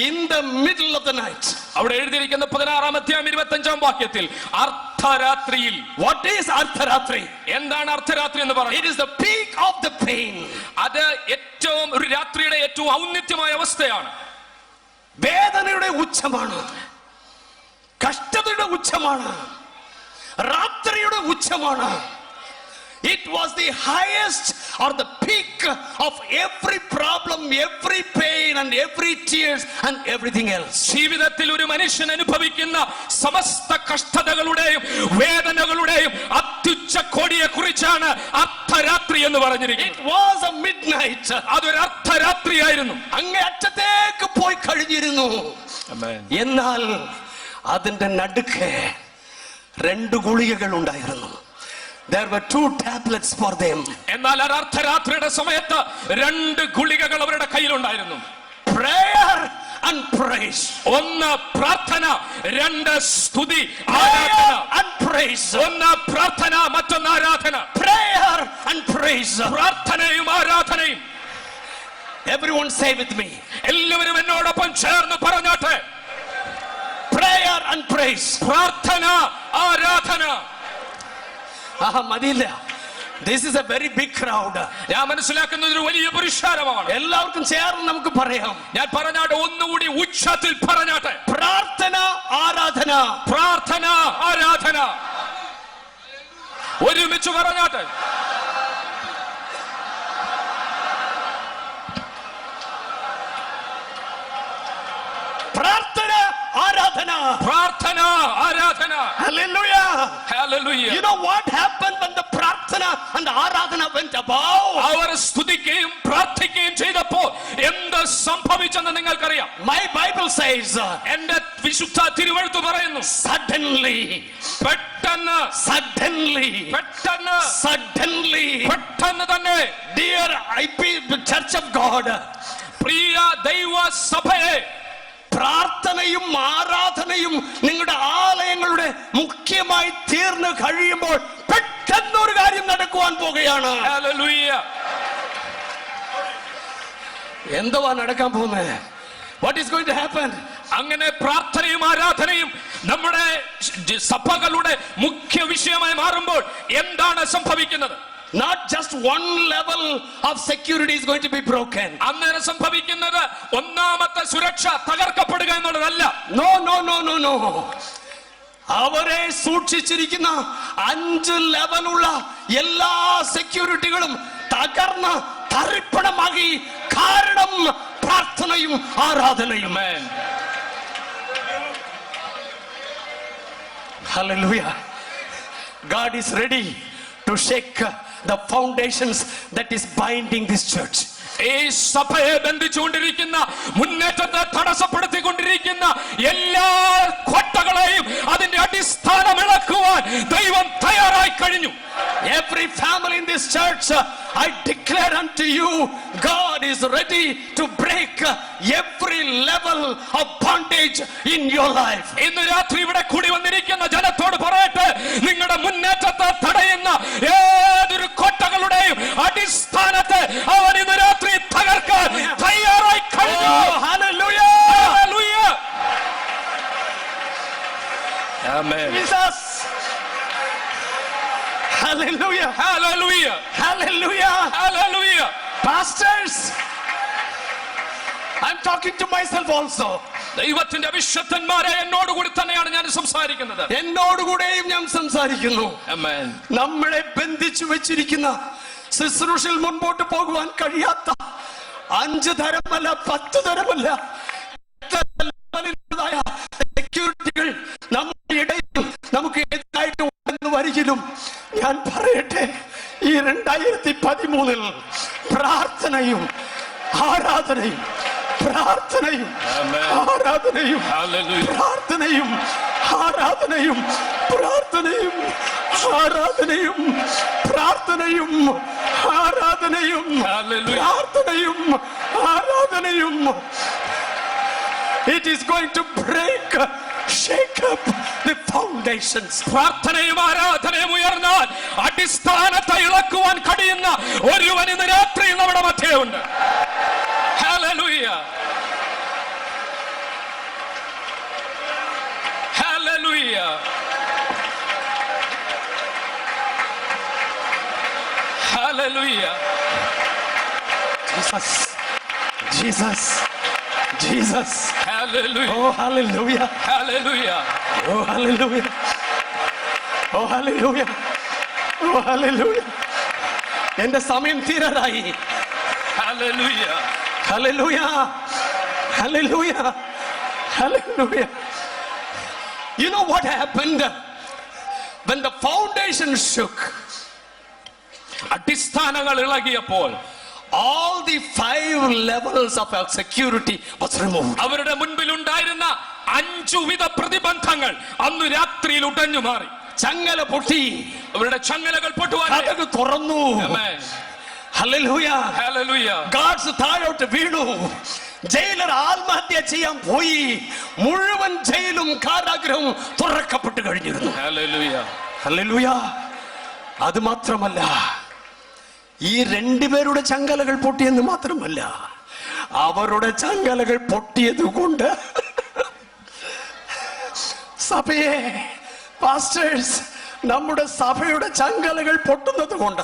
F: in the middle of the night,
I: അവിടെ എഴുതിയിരിക്കുന്ന 16-ാം അധ്യായം 25-ാം വാക്യത്തിൽ അർദ്ധരാത്രിയിൽ.
F: What is Ardharatri?
I: എന്താണ് അർദ്ധരാത്രി എന്ന് പറയുന്നത്?
F: It is the peak of the pain.
I: അത് ഏറ്റവും ഒരു രാത്രിയുടെ ഏറ്റവും ഔന്നത്യമായ അവസ്ഥയാണ്.
F: വേദനയുടെ ഉച്ചമാണ്, കഷ്ടതയുടെ ഉച്ചമാണ്, രാത്രിയുടെ ഉച്ചമാണ്. It was the highest or the peak of every problem, every pain and every tears and everything else.
I: ജീവിതത്തിൽ ഒരു മനുഷ്യൻ അനുഭവിക്കുന്ന സമസ്ത കഷ്ടതകളുടെയും വേദനകളുടെയും അത്യുച്ച കോടിയെ കുറിച്ചാണ് അർദ്ധരാത്രി എന്ന് പറഞ്ഞിരിക്കുന്നത്.
F: It was a midnight.
I: അതൊരു അർദ്ധരാത്രിയായിരുന്നു.
F: അങ്ങേ അറ്റത്തേക്ക് പോയി കഴിഞ്ഞിരുന്നു. എന്നാൽ അതിന്റെ നടുക്ക് 2 ഗുളികകൾ ഉണ്ടായിരുന്നു. There were 2 tablets for them.
I: എന്നാൽ അർദ്ധരാത്രിയുടെ സമയത്ത് 2 ഗുളികകൾ അവരുടെ കയ്യിലുണ്ടായിരുന്നു.
F: Prayer and praise.
I: ഒന്ന് പ്രാർത്ഥന, 2 സ്തുതി
F: Prayer
I: ആരാധന.
F: and praise.
I: ഒന്ന് പ്രാർത്ഥന, മറ്റൊന്ന് ആരാധന.
F: Prayer and praise.
I: പ്രാർത്ഥനയും ആരാധനയും.
F: Everyone say with me.
I: എല്ലാവരും എന്നോടൊപ്പം ചേർന്ന് പറഞ്ഞാട്ടെ.
F: Prayer and praise.
I: പ്രാർത്ഥന, ആരാധന.
F: മതിയില്ല. This is a very big crowd.
I: ഞാൻ മനസ്സിലാക്കുന്നത് ഒരു വലിയ പുരുഷാരമാണ്.
F: എല്ലാവർക്കും ചേർന്ന് നമുക്ക് പറയാം.
I: ഞാൻ പറഞ്ഞാട്ടെ, ഒന്നുകൂടി ഉച്ചത്തിൽ പറഞ്ഞാട്ടെ.
F: പ്രാർത്ഥന, ആരാധന.
I: പ്രാർത്ഥന, ആരാധന. ഒരുമിച്ച് പറഞ്ഞാട്ടെ.
F: പ്രാർത്ഥന, ആരാധന.
I: പ്രാർത്ഥന, ആരാധന.
F: Hallelujah.
I: Hallelujah.
F: You know what happened when the prarthana and the aradhana went above?
I: അവർ സ്തുതിക്കുകയും പ്രാർത്ഥിക്കുകയും ചെയ്തപ്പോൾ എന്ത് സംഭവിച്ചെന്ന് നിങ്ങൾക്കറിയാം.
F: My Bible says,
I: എന്റെ വിശുദ്ധ തിരുവെഴുത്ത് പറയുന്നു,
F: suddenly,
I: പെട്ടെന്ന്,
F: suddenly,
I: പെട്ടെന്ന്,
F: suddenly,
I: പെട്ടെന്ന് തന്നെ.
F: dear Church of God,
I: പ്രിയ ദൈവ സഭയെ,
F: പ്രാർത്ഥനയും ആരാധനയും നിങ്ങളുടെ ആലയങ്ങളുടെ മുഖ്യമായി തീർന്നു കഴിയുമ്പോൾ പെട്ടെന്നൊരു കാര്യം നടക്കുവാൻ പോകുകയാണ്.
I: ഹല്ലേലൂയ.
F: എന്തുവാ നടക്കാൻ പോകുന്നത്? What is going to happen?
I: അങ്ങനെ പ്രാർത്ഥനയും ആരാധനയും നമ്മുടെ സഭകളുടെ മുഖ്യ വിഷയമായി മാറുമ്പോൾ എന്താണ് സംഭവിക്കുന്നത്?
F: Not just one level of security is going to be broken.
I: അന്നേരം സംഭവിക്കുന്നത് ഒന്നാമത്തെ സുരക്ഷ തകർക്കപ്പെടുക എന്നുള്ളതല്ല.
F: No, no, no, no, no. അവരെ സൂക്ഷിച്ചിരിക്കുന്ന 5 ലെവലുള്ള എല്ലാ സെക്യൂരിറ്റികളും തകർന്ന് തരിപ്പണമാകി. കാരണം പ്രാർത്ഥനയും ആരാധനയും. Hallelujah. God is ready to shake the foundations that is binding this church.
I: ഈ സഭയെ ബന്ധിച്ചുകൊണ്ടിരിക്കുന്ന, മുന്നേറ്റത്തെ തടസ്സപ്പെടുത്തിക്കൊണ്ടിരിക്കുന്ന എല്ലാ കോട്ടകളെയും അതിന്റെ അടിസ്ഥാനം ഇളക്കുവാൻ ദൈവം തയ്യാറായി കഴിഞ്ഞു.
F: Every family in this church, I declare unto you, God is ready to break every level of bondage in your life.
I: ഇന്ന് രാത്രി ഇവിടെ കൂടി വന്നിരിക്കുന്ന ജനത്തോട് പറയട്ടെ, നിങ്ങളുടെ മുന്നേറ്റത്തെ തടയുന്ന ഏതൊരു കോട്ടകളുടെയും അടിസ്ഥാനത്തെ അവൻ ഇന്ന് രാത്രി തകർക്കാൻ തയ്യാറായി കഴിഞ്ഞു.
F: Oh, hallelujah!
I: Hallelujah! Amen.
F: Jesus! Hallelujah!
I: Hallelujah!
F: Hallelujah!
I: Hallelujah!
F: Pastors, I'm talking to myself also.
I: ദൈവത്തിന്റെ വിശുദ്ധന്മാരെ എന്നോടുകൂടി തന്നെയാണ് ഞാൻ സംസാരിക്കുന്നത്.
F: എന്നോടുകൂടെയും ഞാൻ സംസാരിക്കുന്നു.
I: Amen.
F: നമ്മളെ ബന്ധിച്ചു വെച്ചിരിക്കുന്ന, ശുശ്രൂഷയിൽ മുൻപോട്ട് പോകുവാൻ കഴിയാത്ത 5 തരമല്ല 10 തരമല്ല സെക്യൂരിറ്റികൾ നമ്മുടെ ഇടയിൽ നമുക്ക് എതിരായിട്ട് ഉണ്ടെന്ന് വരികിലും ഞാൻ പറയട്ടെ, ഈ 2013 പ്രാർത്ഥനയും ആരാധനയും, പ്രാർത്ഥനയും ആരാധനയും, പ്രാർത്ഥനയും ആരാധനയും, പ്രാർത്ഥനയും ആരാധനയും, പ്രാർത്ഥനയും ആരാധനയും, പ്രാർത്ഥനയും ആരാധനയും. It is going to break, shake up the foundations.
I: പ്രാർത്ഥനയും ആരാധനയും ഉയർന്നാൽ അടിസ്ഥാനത്തെ ഇളക്കുവാൻ കഴിയുന്ന ഒരുവൻ ഇന്ന് രാത്രി നമ്മുടെ മധ്യയുണ്ട്. Hallelujah. Hallelujah.
F: Jesus. Jesus. Jesus.
I: Hallelujah.
F: Oh, hallelujah.
I: Hallelujah.
F: Oh, hallelujah. Oh, hallelujah. Oh, hallelujah. എന്റെ സമയം തീരാറായി.
I: Hallelujah.
F: Hallelujah. Hallelujah. Hallelujah. You know what happened? When the foundation shook,
I: അടിസ്ഥാനങ്ങൾ ഇളകിയപ്പോൾ
F: all the 5 levels of our security was removed.
I: അവരുടെ മുൻപിൽ ഉണ്ടായിരുന്ന 5 വിധ പ്രതിബന്ധങ്ങൾ അന്ന് രാത്രിയിൽ ഉടഞ്ഞു മാറി.
F: ചങ്ങല പൊട്ടി,
I: അവരുടെ ചങ്ങലകൾ പൊട്ടുവാൻ
F: കതക് തുറന്നു. Hallelujah.
I: Hallelujah.
F: ഗാഡ്സ് താഴോട്ട് വീണു. ജയിലർ ആത്മഹത്യ ചെയ്യാൻ പോയി. മുഴുവൻ ജയിലും കാരാഗ്രഹവും തുറക്കപ്പെട്ടു കഴിഞ്ഞിരുന്നു.
I: Hallelujah.
F: Hallelujah. അത് മാത്രമല്ല, ഈ രണ്ടുപേരുടെ ചങ്ങലകൾ പൊട്ടിയെന്ന് മാത്രമല്ല, അവരുടെ ചങ്ങലകൾ പൊട്ടിയത് കൊണ്ട് സഭയെ, പാസ്റ്റേഴ്സ്, നമ്മുടെ സഭയുടെ ചങ്ങലകൾ പൊട്ടുന്നത് കൊണ്ട്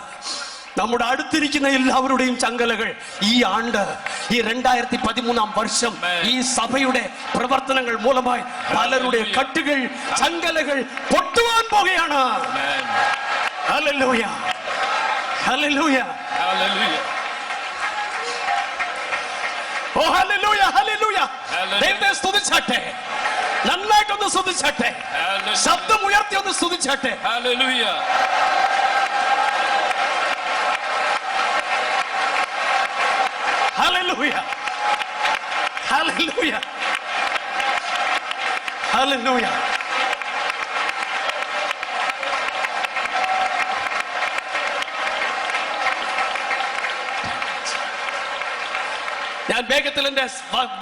F: നമ്മുടെ അടുത്തിരിക്കുന്ന എല്ലാവരുടെയും ചങ്ങലകൾ ഈ ആണ്ട്, ഈ 2013 വർഷം, ഈ സഭയുടെ പ്രവർത്തനങ്ങൾ മൂലമായി പലരുടെ കട്ടുകൾ, ചങ്ങലകൾ പൊട്ടുവാൻ പോകുകയാണ്. ഹല്ലേലൂയ. ഹല്ലേലൂയ.
I: Hallelujah.
F: ഓ ഹല്ലേലൂയ. ഹല്ലേലൂയ. ദൈവത്തെ സ്തുതിച്ചാട്ടെ. നന്നായിട്ടൊന്ന് സ്തുതിച്ചാട്ടെ. ശബ്ദം ഉയർത്തി ഒന്ന് സ്തുതിച്ചാട്ടെ.
I: Hallelujah.
F: Hallelujah. Hallelujah. Hallelujah. ഞാൻ വേഗത്തിൽ എന്റെ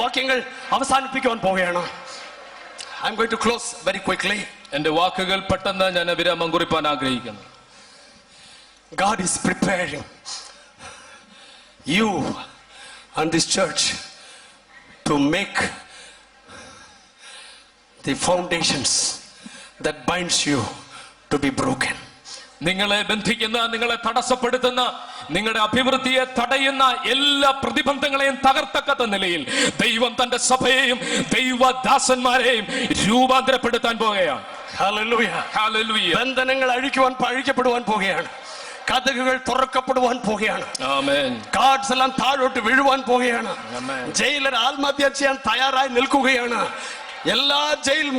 F: വാക്യങ്ങൾ അവസാനിപ്പിക്കുവാൻ പോവുകയാണ്. I'm going to close very quickly.
I: എന്റെ വാക്കുകൾ പെട്ടെന്ന് ഞാൻ വിരാമം കുറിപ്പാൻ ആഗ്രഹിക്കുന്നു.
F: God is preparing you and this church to make the foundations that binds you to be broken.
I: നിങ്ങളെ ബന്ധിക്കുന്ന, നിങ്ങളെ തടസ്സപ്പെടുത്തുന്ന, നിങ്ങളുടെ അഭിവൃദ്ധിയെ തടയുന്ന എല്ലാ പ്രതിബന്ധങ്ങളെയും തകർത്തക്കത്ത നിലയിൽ ദൈവം തന്റെ സഭയെയും ദൈവദാസന്മാരെയും രൂപാന്തരപ്പെടുത്താൻ പോകുകയാണ്.
F: Hallelujah.
I: Hallelujah.
F: ബന്ധനങ്ങൾ അഴിക്കപ്പെടുവാൻ പോകുകയാണ്. കതകുകൾ തുറക്കപ്പെടുവാൻ പോകുകയാണ്.
I: ആമേൻ.
F: ഗാർഡ്സ് എല്ലാം താഴോട്ട് വീഴുവാൻ പോകുകയാണ്.
I: ആമേൻ.
F: ജയിലർ ആത്മഹത്യ ചെയ്യാൻ തയ്യാറായി നിൽക്കുകയാണ്. എല്ലാ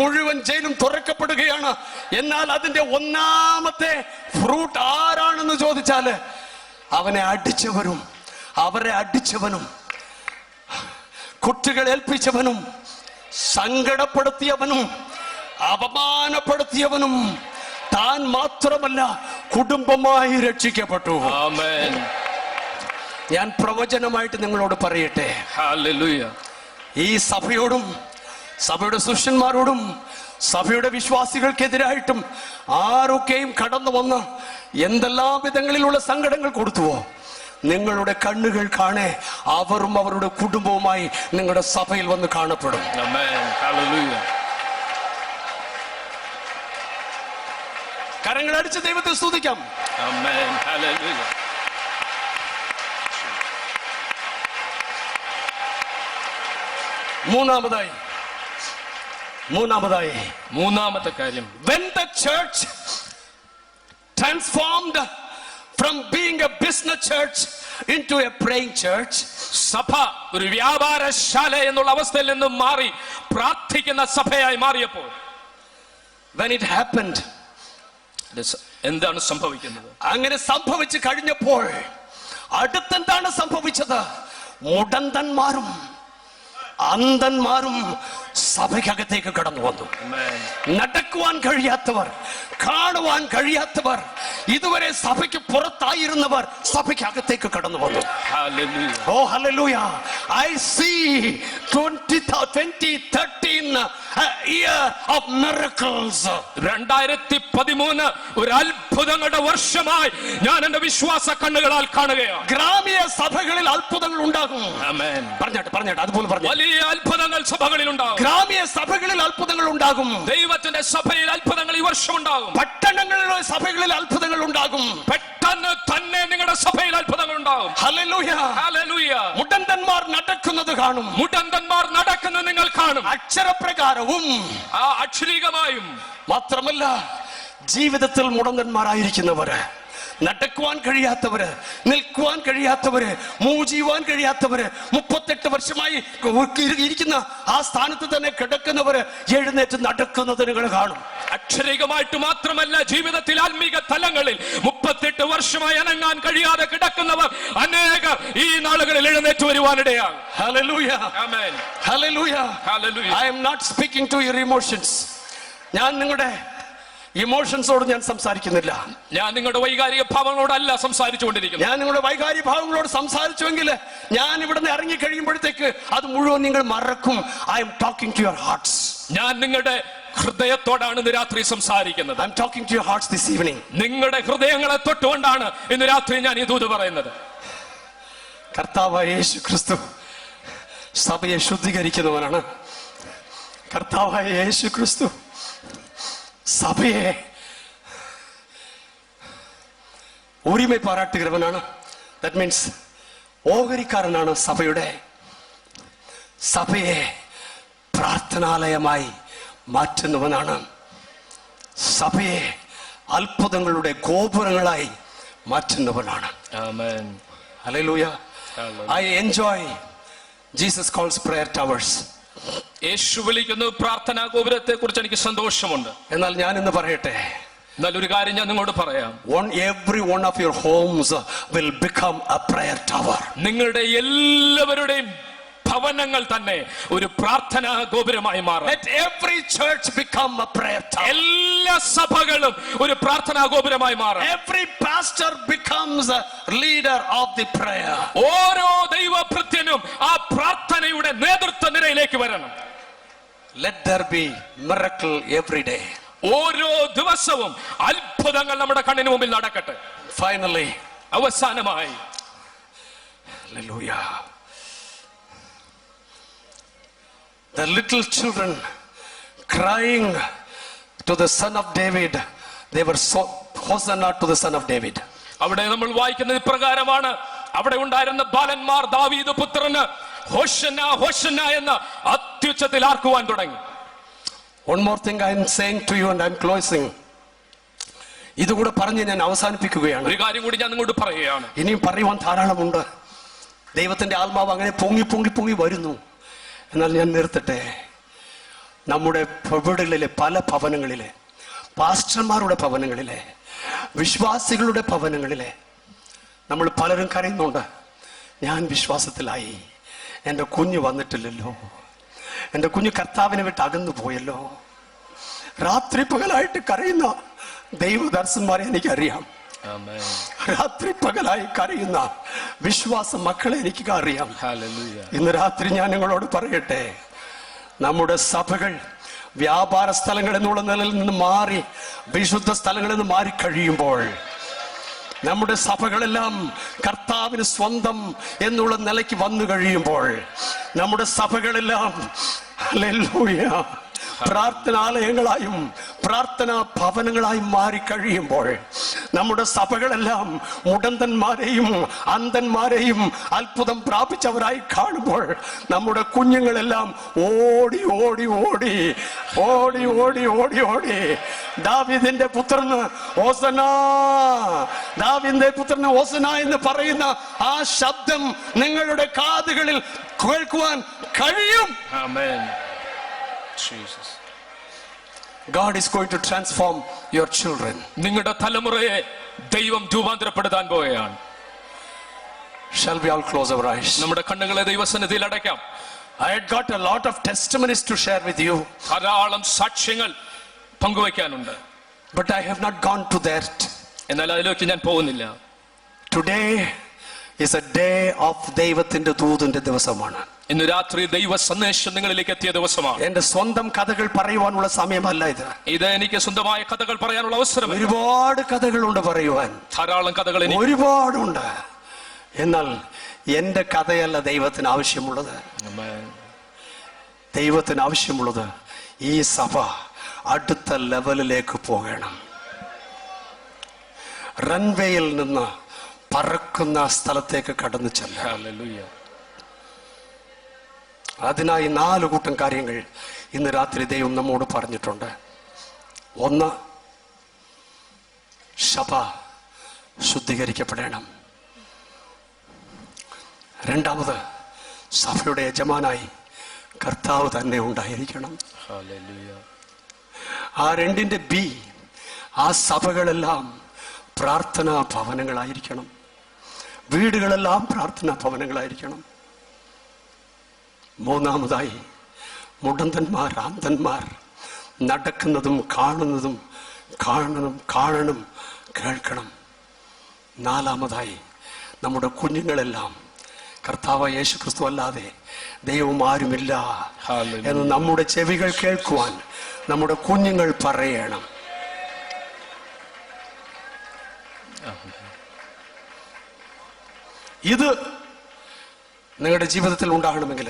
F: മുഴുവൻ ജയിലും തുറക്കപ്പെടുകയാണ്. എന്നാൽ അതിന്റെ ഒന്നാമത്തെ ഫ്രൂട്ട് ആരാണെന്ന് ചോദിച്ചാല് അവനെ അടിച്ചവനും, അവരെ അടിച്ചവനും, കുട്ടികൾ ഏൽപ്പിച്ചവനും, സങ്കടപ്പെടുത്തിയവനും, അപമാനപ്പെടുത്തിയവനും താൻ മാത്രമല്ല കുടുംബമായി രക്ഷിക്കപ്പെട്ടു.
I: ആമേൻ.
F: ഞാൻ പ്രവചനമായിട്ട് നിങ്ങളോട് പറയട്ടെ,
I: ഹല്ലേലൂയ.
F: ഈ സഭയോടും സഭയുടെ ശിഷ്യന്മാരോടും സഭയുടെ വിശ്വാസികൾക്കെതിരായിട്ടും ആരൊക്കെയും കടന്നു വന്ന് എന്തെല്ലാം വിധങ്ങളിലുള്ള സങ്കടങ്ങൾ കൊടുത്തുവോ, നിങ്ങളുടെ കണ്ണുകൾ കാണേ അവരും അവരുടെ കുടുംബവുമായി നിങ്ങളുടെ സഭയിൽ വന്ന് കാണപ്പെടും.
I: ആമേൻ. ഹല്ലേലൂയ.
F: കരങ്ങളടിച്ച് ദൈവത്തെ സ്തുതിക്കാം.
I: ആമേൻ. ഹല്ലേലൂയ. മൂന്നാമത്തെ കാര്യം,
F: when the church transformed from being a business church into a praying church,
I: സഭ ഒരു വ്യാപാരശാല എന്നുള്ള അവസ്ഥയിൽ നിന്നും മാറി പ്രാർത്ഥിക്കുന്ന സഭയായി മാറിയപ്പോൾ,
F: when it happened,
I: എന്താണ് സംഭവിക്കുന്നത്?
F: അങ്ങനെ സംഭവിച്ചു കഴിഞ്ഞപ്പോൾ അടുത്തെന്താണ് സംഭവിച്ചത്? മുടന്തന്മാരും അന്ധന്മാരും സഭയ്ക്കകത്തേക്ക് കടന്നു വന്നു. നടക്കുവാൻ കഴിയാത്തവർ, കാണുവാൻ കഴിയാത്തവർ, ഇതുവരെ സഭയ്ക്ക് പുറത്തായിരുന്നവർ സഭയ്ക്കകത്തേക്ക് കടന്നു വന്നു. ഓ hallelujah. I see 2013 a year of miracles.
I: 2013 ഒരു അത്ഭുതങ്ങളുടെ വർഷമായി ഞാൻ എന്റെ വിശ്വാസ കണ്ണുകളാൽ കാണുകയാണ്.
F: ഗ്രാമീയ സഭകളിൽ അത്ഭുതങ്ങൾ ഉണ്ടാകും.
I: ആമേൻ.
F: പറഞ്ഞാട്ടെ അതുപോലെ പറഞ്ഞു.
I: വലിയ അത്ഭുതങ്ങൾ സഭകളിൽ ഉണ്ടാകും.
F: ഗ്രാമീയ സഭകളിൽ അത്ഭുതങ്ങൾ ഉണ്ടാകും.
I: ദൈവത്തിന്റെ സഭയിൽ അത്ഭുതങ്ങൾ ഈ വർഷം ഉണ്ടാകും.
F: പട്ടണങ്ങളിലെ സഭകളിൽ അത്ഭുതങ്ങൾ ഉണ്ടാകും.
I: പെട്ടെന്ന് തന്നെ നിങ്ങളുടെ സഭയിൽ അത്ഭുതങ്ങൾ ഉണ്ടാകും.
F: ഹല്ലേലൂയ.
I: ഹല്ലേലൂയ.
F: മുടന്തന്മാർ നടക്കുന്നത് കാണും.
I: മുടന്തന്മാർ നടക്കുന്നത് നിങ്ങൾ കാണും.
F: അക്ഷരപ്രകാരവും
I: അക്ഷരീകമായും
F: മാത്രമല്ല, ജീവിതത്തിൽ മുടന്തന്മാരായിരിക്കുന്നവര്, നടക്കുവാൻ കഴിയാത്തവര്, നിൽക്കുവാൻ കഴിയാത്തവര്, മൂവ് ചെയ്യുവാൻ കഴിയാത്തവര്, 38 വർഷമായി ഇരിക്കുന്ന ആ സ്ഥാനത്ത് തന്നെ കിടക്കുന്നവര് എഴുന്നേറ്റ് നടക്കുന്നത് നിങ്ങൾ കാണും.
I: അക്ഷരികമായിട്ട് മാത്രമല്ല, ജീവിതത്തിൽ ആത്മീക തലങ്ങളിൽ 38 വർഷമായി അനങ്ങാൻ കഴിയാതെ കിടക്കുന്നവർ അനേകം ഈ നാളുകളിൽ എഴുന്നേറ്റ് വരുവാനിടയാണ്.
F: Hallelujah.
I: Amen.
F: Hallelujah.
I: Hallelujah.
F: I am not speaking to your emotions. ഞാൻ നിങ്ങളുടെ ഇമോഷൻസോട് ഞാൻ സംസാരിക്കുന്നില്ല.
I: ഞാൻ നിങ്ങളുടെ വൈകാരിക ഭാവങ്ങളോടല്ല സംസാരിച്ചുകൊണ്ടിരിക്കുന്നത്.
F: ഞാൻ നിങ്ങളുടെ വൈകാരിക ഭാവങ്ങളോട് സംസാരിച്ചുവെങ്കിൽ ഞാൻ ഇവിടുന്ന് ഇറങ്ങി കഴിയുമ്പോഴത്തേക്ക് അത് മുഴുവൻ നിങ്ങൾ മറക്കും. I am talking to your hearts.
I: ഞാൻ നിങ്ങളുടെ ഹൃദയത്തോടാണ് ഇന്ന് രാത്രി സംസാരിക്കുന്നത്.
F: I am talking to your hearts this evening.
I: നിങ്ങളുടെ ഹൃദയങ്ങളെ തൊട്ടുകൊണ്ടാണ് ഇന്ന് രാത്രി ഞാൻ ഈ ദൂത് പറയുന്നത്.
F: കർത്താവായ യേശു ക്രിസ്തു സഭയെ ശുദ്ധീകരിക്കുന്നവനാണ്. കർത്താവായ യേശു ക്രിസ്തു സഭയെ ഉരിമ പാരാട്ടുகிறവനാണ്. ദാറ്റ് മീൻസ് ഓഹരിക്കാരനാണ് സഭയുടെ. സഭയെ പ്രാർത്ഥനാലയമായി മാറ്റുന്നവനാണ്. സഭയെ അത്ഭുതങ്ങളുടെ ഗോപുരങ്ങളായി മാറ്റുന്നവനാണ്.
I: Amen.
F: Hallelujah. I enjoy Jesus calls prayer towers.
I: യേശു വിളിക്കുന്നു പ്രാർത്ഥനാ ഗോപുരത്തെ കുറിച്ച് എനിക്ക് സന്തോഷമുണ്ട്.
F: എന്നാൽ ഞാൻ ഇന്ന് പറയട്ടെ,
I: എന്നാൽ ഒരു കാര്യം ഞാൻ നിങ്ങളോട് പറയാം.
F: Every one of your homes will become a prayer tower.
I: നിങ്ങളുടെ എല്ലാവരുടെയും ഭവനങ്ങൾ തന്നെ ഒരു പ്രാർത്ഥനാ ഗോപുരമായി മാറും.
F: Let every church become a prayer tower.
I: എല്ലാ സഭകളും ഒരു പ്രാർത്ഥനാ ഗോപുരമായി മാറും.
F: Every pastor becomes a leader of the prayer.
I: ഓരോ ദൈവഭൃത്യനും ആ പ്രാർത്ഥനയുടെ നേതൃത്വ നിരയിലേക്ക് വരണം.
F: Let there be miracle every day.
I: ഓരോ ദിവസവും അത്ഭുതങ്ങൾ നമ്മുടെ കണ്ണിന് മുമ്പിൽ നടക്കട്ടെ.
F: Finally,
I: അവസാനമായി,
F: hallelujah, the little children crying to the son of David, they were so Hosanna to the son of David.
I: അവിടെ നമ്മൾ വായിക്കുന്നത് ഇപ്രകാരമാണ്. അവിടെ ഉണ്ടായിരുന്ന ബാലന്മാർ ദാവീദ് പുത്രന് ഹോശന്ന ഹോശന്ന എന്ന് അത്യുച്ചത്തിൽ ആർക്കുവാൻ തുടങ്ങി.
F: One more thing I am saying to you and I am closing. ഇതുകൂടെ പറഞ്ഞ് ഞാൻ അവസാനിപ്പിക്കുകയാണ്.
I: ഒരു കാര്യം കൂടി ഞാൻ നിങ്ങളോട് പറയുകയാണ്.
F: ഇനിയും പറയുവാൻ ധാരാളമുണ്ട്. ദൈവത്തിന്റെ ആത്മാവ് അങ്ങനെ പൊങ്ങി പൊങ്ങി പൊങ്ങി വരുന്നു. എന്നാൽ ഞാൻ നിർത്തട്ടെ. നമ്മുടെ വീടുകളിലെ പല ഭവനങ്ങളിലെ, പാസ്റ്റർമാരുടെ ഭവനങ്ങളിലെ, വിശ്വാസികളുടെ ഭവനങ്ങളിലെ നമ്മൾ പലരും കരയുന്നുണ്ട്. ഞാൻ വിശ്വാസത്തിലായി, എൻ്റെ കുഞ്ഞ് വന്നിട്ടില്ലല്ലോ, എൻ്റെ കുഞ്ഞ് കർത്താവിനെ വിട്ട് അകന്നു പോയല്ലോ. രാത്രി പകലായിട്ട് കരയുന്ന ദൈവദാസന്മാരെ എനിക്കറിയാം. രാത്രി പകലായി കരയുന്ന വിശ്വാസ മക്കളെ എനിക്ക് അറിയാം. ഇന്ന് രാത്രി ഞാൻ നിങ്ങളോട് പറയട്ടെ, നമ്മുടെ സഭകൾ വ്യാപാര സ്ഥലങ്ങൾ എന്നുള്ള നിലയിൽ നിന്ന് മാറി വിശുദ്ധ സ്ഥലങ്ങളിൽ നിന്ന് മാറി കഴിയുമ്പോൾ, നമ്മുടെ സഭകളെല്ലാം കർത്താവിന് സ്വന്തം എന്നുള്ള നിലയ്ക്ക് വന്നു കഴിയുമ്പോൾ, നമ്മുടെ സഭകളെല്ലാം ഹല്ലേലൂയ പ്രാർത്ഥനാലയങ്ങളായും പ്രാർത്ഥനാ ഭവനങ്ങളായും മാറിക്കഴിയുമ്പോൾ, നമ്മുടെ സഭകളെല്ലാം മുടന്തന്മാരെയും അന്ധന്മാരെയും അത്ഭുതം പ്രാപിച്ചവരായി കാണുമ്പോൾ, നമ്മുടെ കുഞ്ഞുങ്ങളെല്ലാം ഓടി ഓടി ഓടി ഓടി ഓടി ഓടി ഓടി ദാവീദിന്റെ പുത്രന് ഹോസന്നാ, ദാവീദിന്റെ പുത്രന് ഹോസന്നാ എന്ന് പറയുന്ന ആ ശബ്ദം നിങ്ങളുടെ കാതുകളിൽ കേൾക്കുവാൻ കഴിയും.
I: ആമേൻ. Jesus.
F: God is going to transform your children.
I: നിങ്ങളുടെ തലമുറയെ ദൈവം രൂപാന്തരപ്പെടുത്താൻ പോവുകയാണ്.
F: Shall we all close our eyes?
I: നമ്മുടെ കണ്ണുകളെ ദൈവസന്നിധിയിൽ അടയ്ക്കാം.
F: I had got a lot of testimonies to share with you,
I: ധാരാളം സാക്ഷ്യങ്ങൾ പങ്കുവയ്ക്കാനുണ്ട്.
F: but I have not gone to that.
I: എന്നാൽ അതിലേക്ക് ഞാൻ പോകുന്നില്ല.
F: Today is a day of ദൈവത്തിന്റെ ദൂതന്റെ ദിവസമാണ്.
I: ഇന്ന് രാത്രി ദൈവ സന്ദേശം നിങ്ങളിലേക്ക് എത്തിയ ദിവസമാണ്.
F: എന്റെ സ്വന്തം കഥകൾ പറയുവാനുള്ള സമയമല്ല ഇത്.
I: ഇത് എനിക്ക് സ്വന്തമായ കഥകൾ പറയാനുള്ള അവസരം.
F: ഒരുപാട് കഥകളുണ്ട് പറയുവാൻ,
I: ധാരാളം കഥകൾ
F: ഒരുപാടുണ്ട്. എന്നാൽ എന്റെ കഥയല്ല ദൈവത്തിന് ആവശ്യമുള്ളത്. ദൈവത്തിന് ആവശ്യമുള്ളത് ഈ സഭ അടുത്ത ലെവലിലേക്ക് പോകണം. റൺവേയിൽ നിന്ന് പറക്കുന്ന സ്ഥലത്തേക്ക് കടന്നു ചെല്ലാം.
I: ഹല്ലേലൂയ.
F: അതിനായി 4 കൂട്ടം കാര്യങ്ങൾ ഇന്ന് രാത്രി ദൈവം നമ്മോട് പറഞ്ഞിട്ടുണ്ട്. 1, സഭ ശുദ്ധീകരിക്കപ്പെടണം. 2, സഭയുടെ യജമാനായി കർത്താവ് തന്നെ ഉണ്ടായിരിക്കണം.
I: ഹല്ലേലൂയ.
F: ആ 2ന്റെ ബി, ആ സഭകളെല്ലാം പ്രാർത്ഥനാ ഭവനങ്ങളായിരിക്കണം. വീടുകളെല്ലാം പ്രാർത്ഥനാ ഭവനങ്ങളായിരിക്കണം. 3, മുടന്തന്മാർ, അന്ധന്മാർ നടക്കുന്നതും കാണണം, കേൾക്കണം. 4, നമ്മുടെ കുഞ്ഞുങ്ങളെല്ലാം കർത്താവ് യേശു ക്രിസ്തു അല്ലാതെ ദൈവം ആരുമില്ല എന്ന് നമ്മുടെ ചെവികൾ കേൾക്കുവാൻ നമ്മുടെ കുഞ്ഞുങ്ങൾ പറയണം. ഇത് നിങ്ങളുടെ ജീവിതത്തിൽ ഉണ്ടാകണമെങ്കിൽ,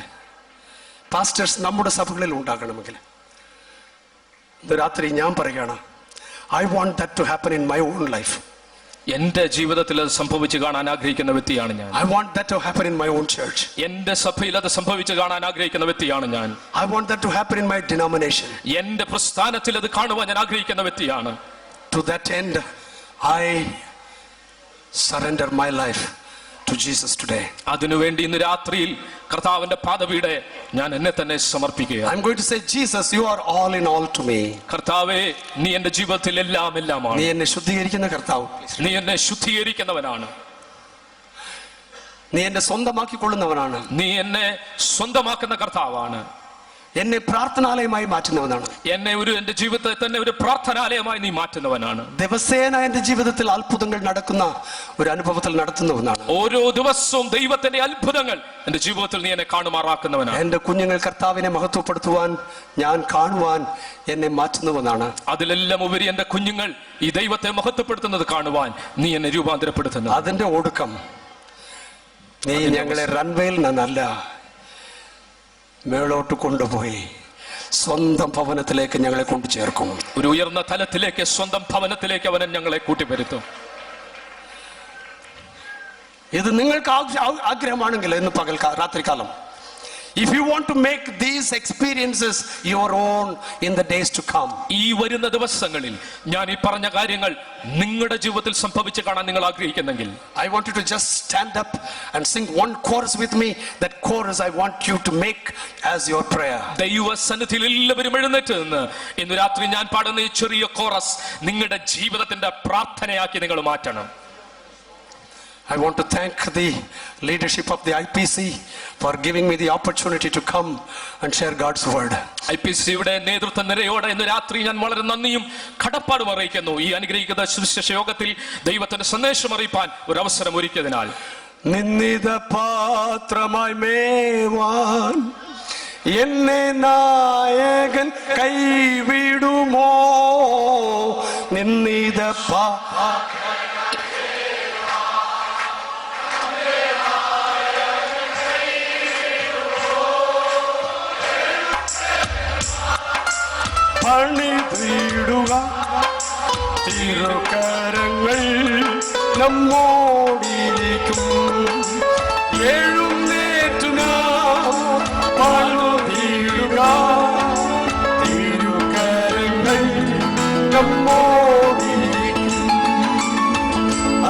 F: പാസ്റ്റേഴ്സ് നമ്മുടെ സഭകളിൽ ഉണ്ടാകണമെങ്കിൽ, ഇന്ന് രാത്രി ഞാൻ പറയുകയാണ്, I want that to happen in my own life.
I: എന്റെ ജീവിതത്തിൽ അത് സംഭവിച്ചു കാണാൻ ആഗ്രഹിക്കുന്ന വ്യക്തിയാണ് ഞാൻ.
F: I want that to happen in my own church.
I: എന്റെ സഭയിൽ അത് സംഭവിച്ചു കാണാൻ ആഗ്രഹിക്കുന്ന വ്യക്തിയാണ് ഞാൻ.
F: I want that to happen in my denomination.
I: എന്റെ പ്രസ്ഥാനത്തിൽ അത് കാണുവാൻ ഞാൻ ആഗ്രഹിക്കുന്ന വ്യക്തിയാണ്.
F: To that end I surrender my life to Jesus today.
I: അതിനുവേണ്ടി ഇന്ന് രാത്രിയിൽ കർത്താവിന്റെ പാദപീഠെ ഞാൻ എന്നെ തന്നെ സമർപ്പിക്കുകയാണ്.
F: I'm going to say, Jesus, you are all in all to me.
I: കർത്താവേ, നീ എന്റെ ജീവിതത്തിൽ എല്ലാമാണ്.
F: നീ എന്നെ ശുദ്ധീകരിക്കുന്ന കർത്താവ്.
I: നീ എന്നെ ശുദ്ധീകരിക്കുന്നവനാണ്.
F: നീ എന്നെ സ്വന്തമാക്കിക്കൊള്ളുന്നവനാണ്.
I: നീ എന്നെ സ്വന്തമാക്കുന്ന കർത്താവാണ്.
F: എന്നെ പ്രാർത്ഥനാലയമായി മാറ്റുന്നവനാണ്.
I: എന്റെ ജീവിതത്തെ തന്നെ ഒരു പ്രാർത്ഥനാലയമായി നീ മാറ്റുന്നവനാണ്.
F: ദിവസേന എന്റെ ജീവിതത്തിൽ അത്ഭുതങ്ങൾ നടക്കുന്ന ഒരു അനുഭവത്തിൽ നടത്തുന്നവനാണ്.
I: ഓരോ ദിവസവും ദൈവത്തിന്റെ അത്ഭുതങ്ങൾ എന്റെ ജീവിതത്തിൽ നീ എന്നെ കാണുമാറാക്കുന്നവനാണ്.
F: എന്റെ കുഞ്ഞുങ്ങൾ കർത്താവിനെ മഹത്വപ്പെടുത്തുവാൻ, ഞാൻ കാണുവാൻ എന്നെ മാറ്റുന്നവനാണ്.
I: അതിലെല്ലാം ഉപരി എന്റെ കുഞ്ഞുങ്ങൾ ഈ ദൈവത്തെ മഹത്വപ്പെടുത്തുന്നത് കാണുവാൻ നീ എന്നെ രൂപാന്തരപ്പെടുത്തുന്നു.
F: അതിന്റെ ഒടുക്കം നീ ഞങ്ങളെ റൺവേയിൽ നിന്നല്ല, മേളോട്ട് കൊണ്ടുപോയി സ്വന്തം ഭവനത്തിലേക്ക് ഞങ്ങളെ കൊണ്ടു ചേർക്കും.
I: ഒരു ഉയർന്ന തലത്തിലേക്ക്, സ്വന്തം ഭവനത്തിലേക്ക് അവൻ ഞങ്ങളെ കൂട്ടിവരുത്തും.
F: ഇത് നിങ്ങൾക്ക് ആഗ്രഹമാണെങ്കിൽ ഇന്ന് രാത്രികാലം, if you want to make these experiences your own in the days to come,
I: ഈ വരുന്ന ദിവസങ്ങളിൽ ഞാൻ ഈ പറഞ്ഞ കാര്യങ്ങൾ നിങ്ങളുടെ ജീവിതത്തിൽ സംഭവിച്ചു കാണാൻ നിങ്ങൾ ആഗ്രഹിക്കുന്നെങ്കിൽ,
F: I want you to just stand up and sing one chorus with me. That chorus I want you to make as your prayer.
I: ദൈവസന്നിധിയിൽ എല്ലാവരും എഴുന്നേറ്റ് നിന്ന് ഇന്ന് രാത്രി ഞാൻ പാടുന്ന ഈ ചെറിയ കോറസ് നിങ്ങളുടെ ജീവിതത്തിന്റെ പ്രാർത്ഥനയാക്കി നിങ്ങൾ മാറ്റണം.
F: I want to thank the leadership of the IPC for giving me the opportunity to come and share God's word.
I: IPCയുടെ നേതൃത്വ നിരയോടെ ഇന്ന് രാത്രി ഞാൻ വളരെ നന്ദിയും കടപ്പാടും അറിയിക്കുന്നു. ഈ അനുഗ്രഹിക്കുന്ന സുവിശേഷ യോഗത്തിൽ ദൈവത്തിന്റെ സന്ദേശം അറിയിപ്പാൻ ഒരു അവസരം ഒരുക്കിയതിനാൽ.
F: നിന്നിത പാത്രമായി മേവാൻ എന്നെ നായകൻ കൈവിടുമോ? നിന്നിത പണിതിടുക തിരുകരങ്ങൾ നമ്മോടിരിക്കും. എഴുന്നേറ്റു നാം പണിതിടുക തിരുകരങ്ങൾ നമ്മോടിരിക്കും.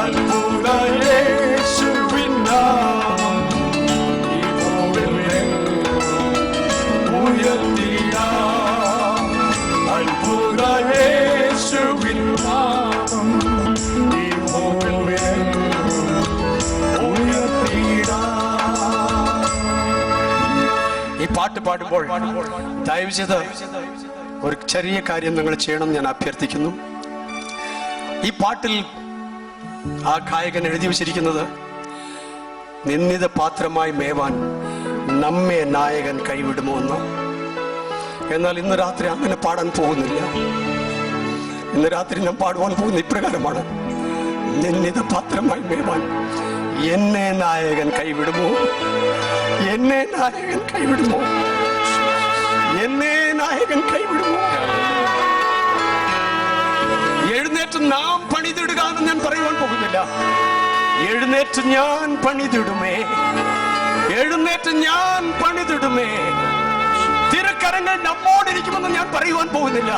F: അത്ഭുത യേശുവിൻ നാമം ഉയർത്തിടാം. ഈ പാട്ട് പാടുമ്പോൾ ദയവ് ചെയ്ത് ഒരു ചെറിയ കാര്യം നിങ്ങൾ ചെയ്യണം ഞാൻ അഭ്യർത്ഥിക്കുന്നു. ഈ പാട്ടിൽ ആ ഗായകൻ എഴുതി വച്ചിരിക്കുന്നത്, നിന്നിത പാത്രമായി മേവാൻ നമ്മെ നായകൻ കൈവിടുമോ എന്ന്. എന്നാൽ ഇന്ന് രാത്രി അങ്ങനെ പാടാൻ പോകുന്നില്ല. ഇന്ന് രാത്രി ഞാൻ പാടുവാൻ പോകുന്ന ഇപ്രകാരമാണ്, നിന്നിത പാത്രമായി മേവാൻ എന്നെ നായകൻ കൈവിടുമോ? എന്നെ നായകൻ കൈവിടുമോ? എന്നെ നായകൻ കൈവിടുമോ? എഴുന്നേറ്റ് നാം പണിതിടുക എന്ന് ഞാൻ പറയുവാൻ പോകുന്നില്ല. എഴുന്നേറ്റ് ഞാൻ പണിതിടുമേ, എഴുന്നേറ്റ് ഞാൻ പണിതിടുമേ. തിരുക്കരങ്ങൾ നമ്മോടിരിക്കുമെന്ന് ഞാൻ പറയുവാൻ പോകുന്നില്ല.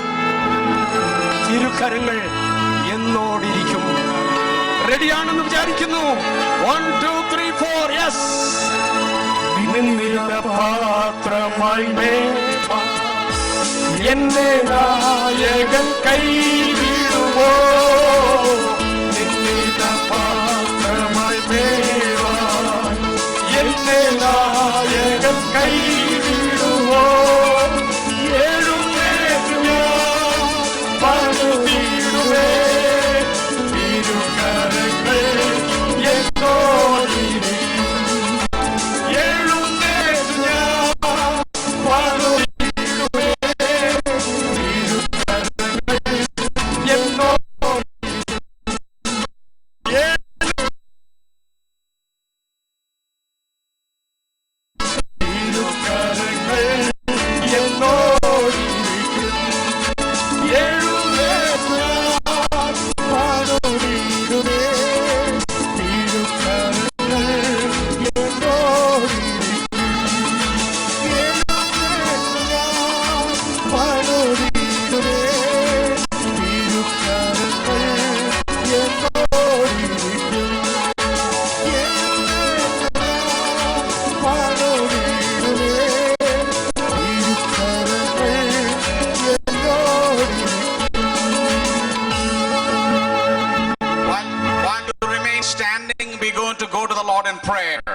F: തിരുക്കരങ്ങൾ എന്നോടിരിക്കും. റെഡിയാണെന്ന് വിചാരിക്കുന്നു. 1 2 3 4 യെസ്. പാത്രമായി എന്നെ നായകൻ കൈവിടുമോ? പാത്രമായി എന്നെ നായകൻ കൈവിടുമോ? എഴുന്നേറ്റ് ഞാൻ പണിതിടുമേ, തിരുക്കരങ്ങൾ എന്നോടിരിക്കും. എഴുന്നേറ്റ് ഞാൻ പണിതിടുമേ, തിരുക്കരങ്ങൾ എന്നോടിരിക്കും.
D: While you remain standing, we're going to go to the Lord in prayer.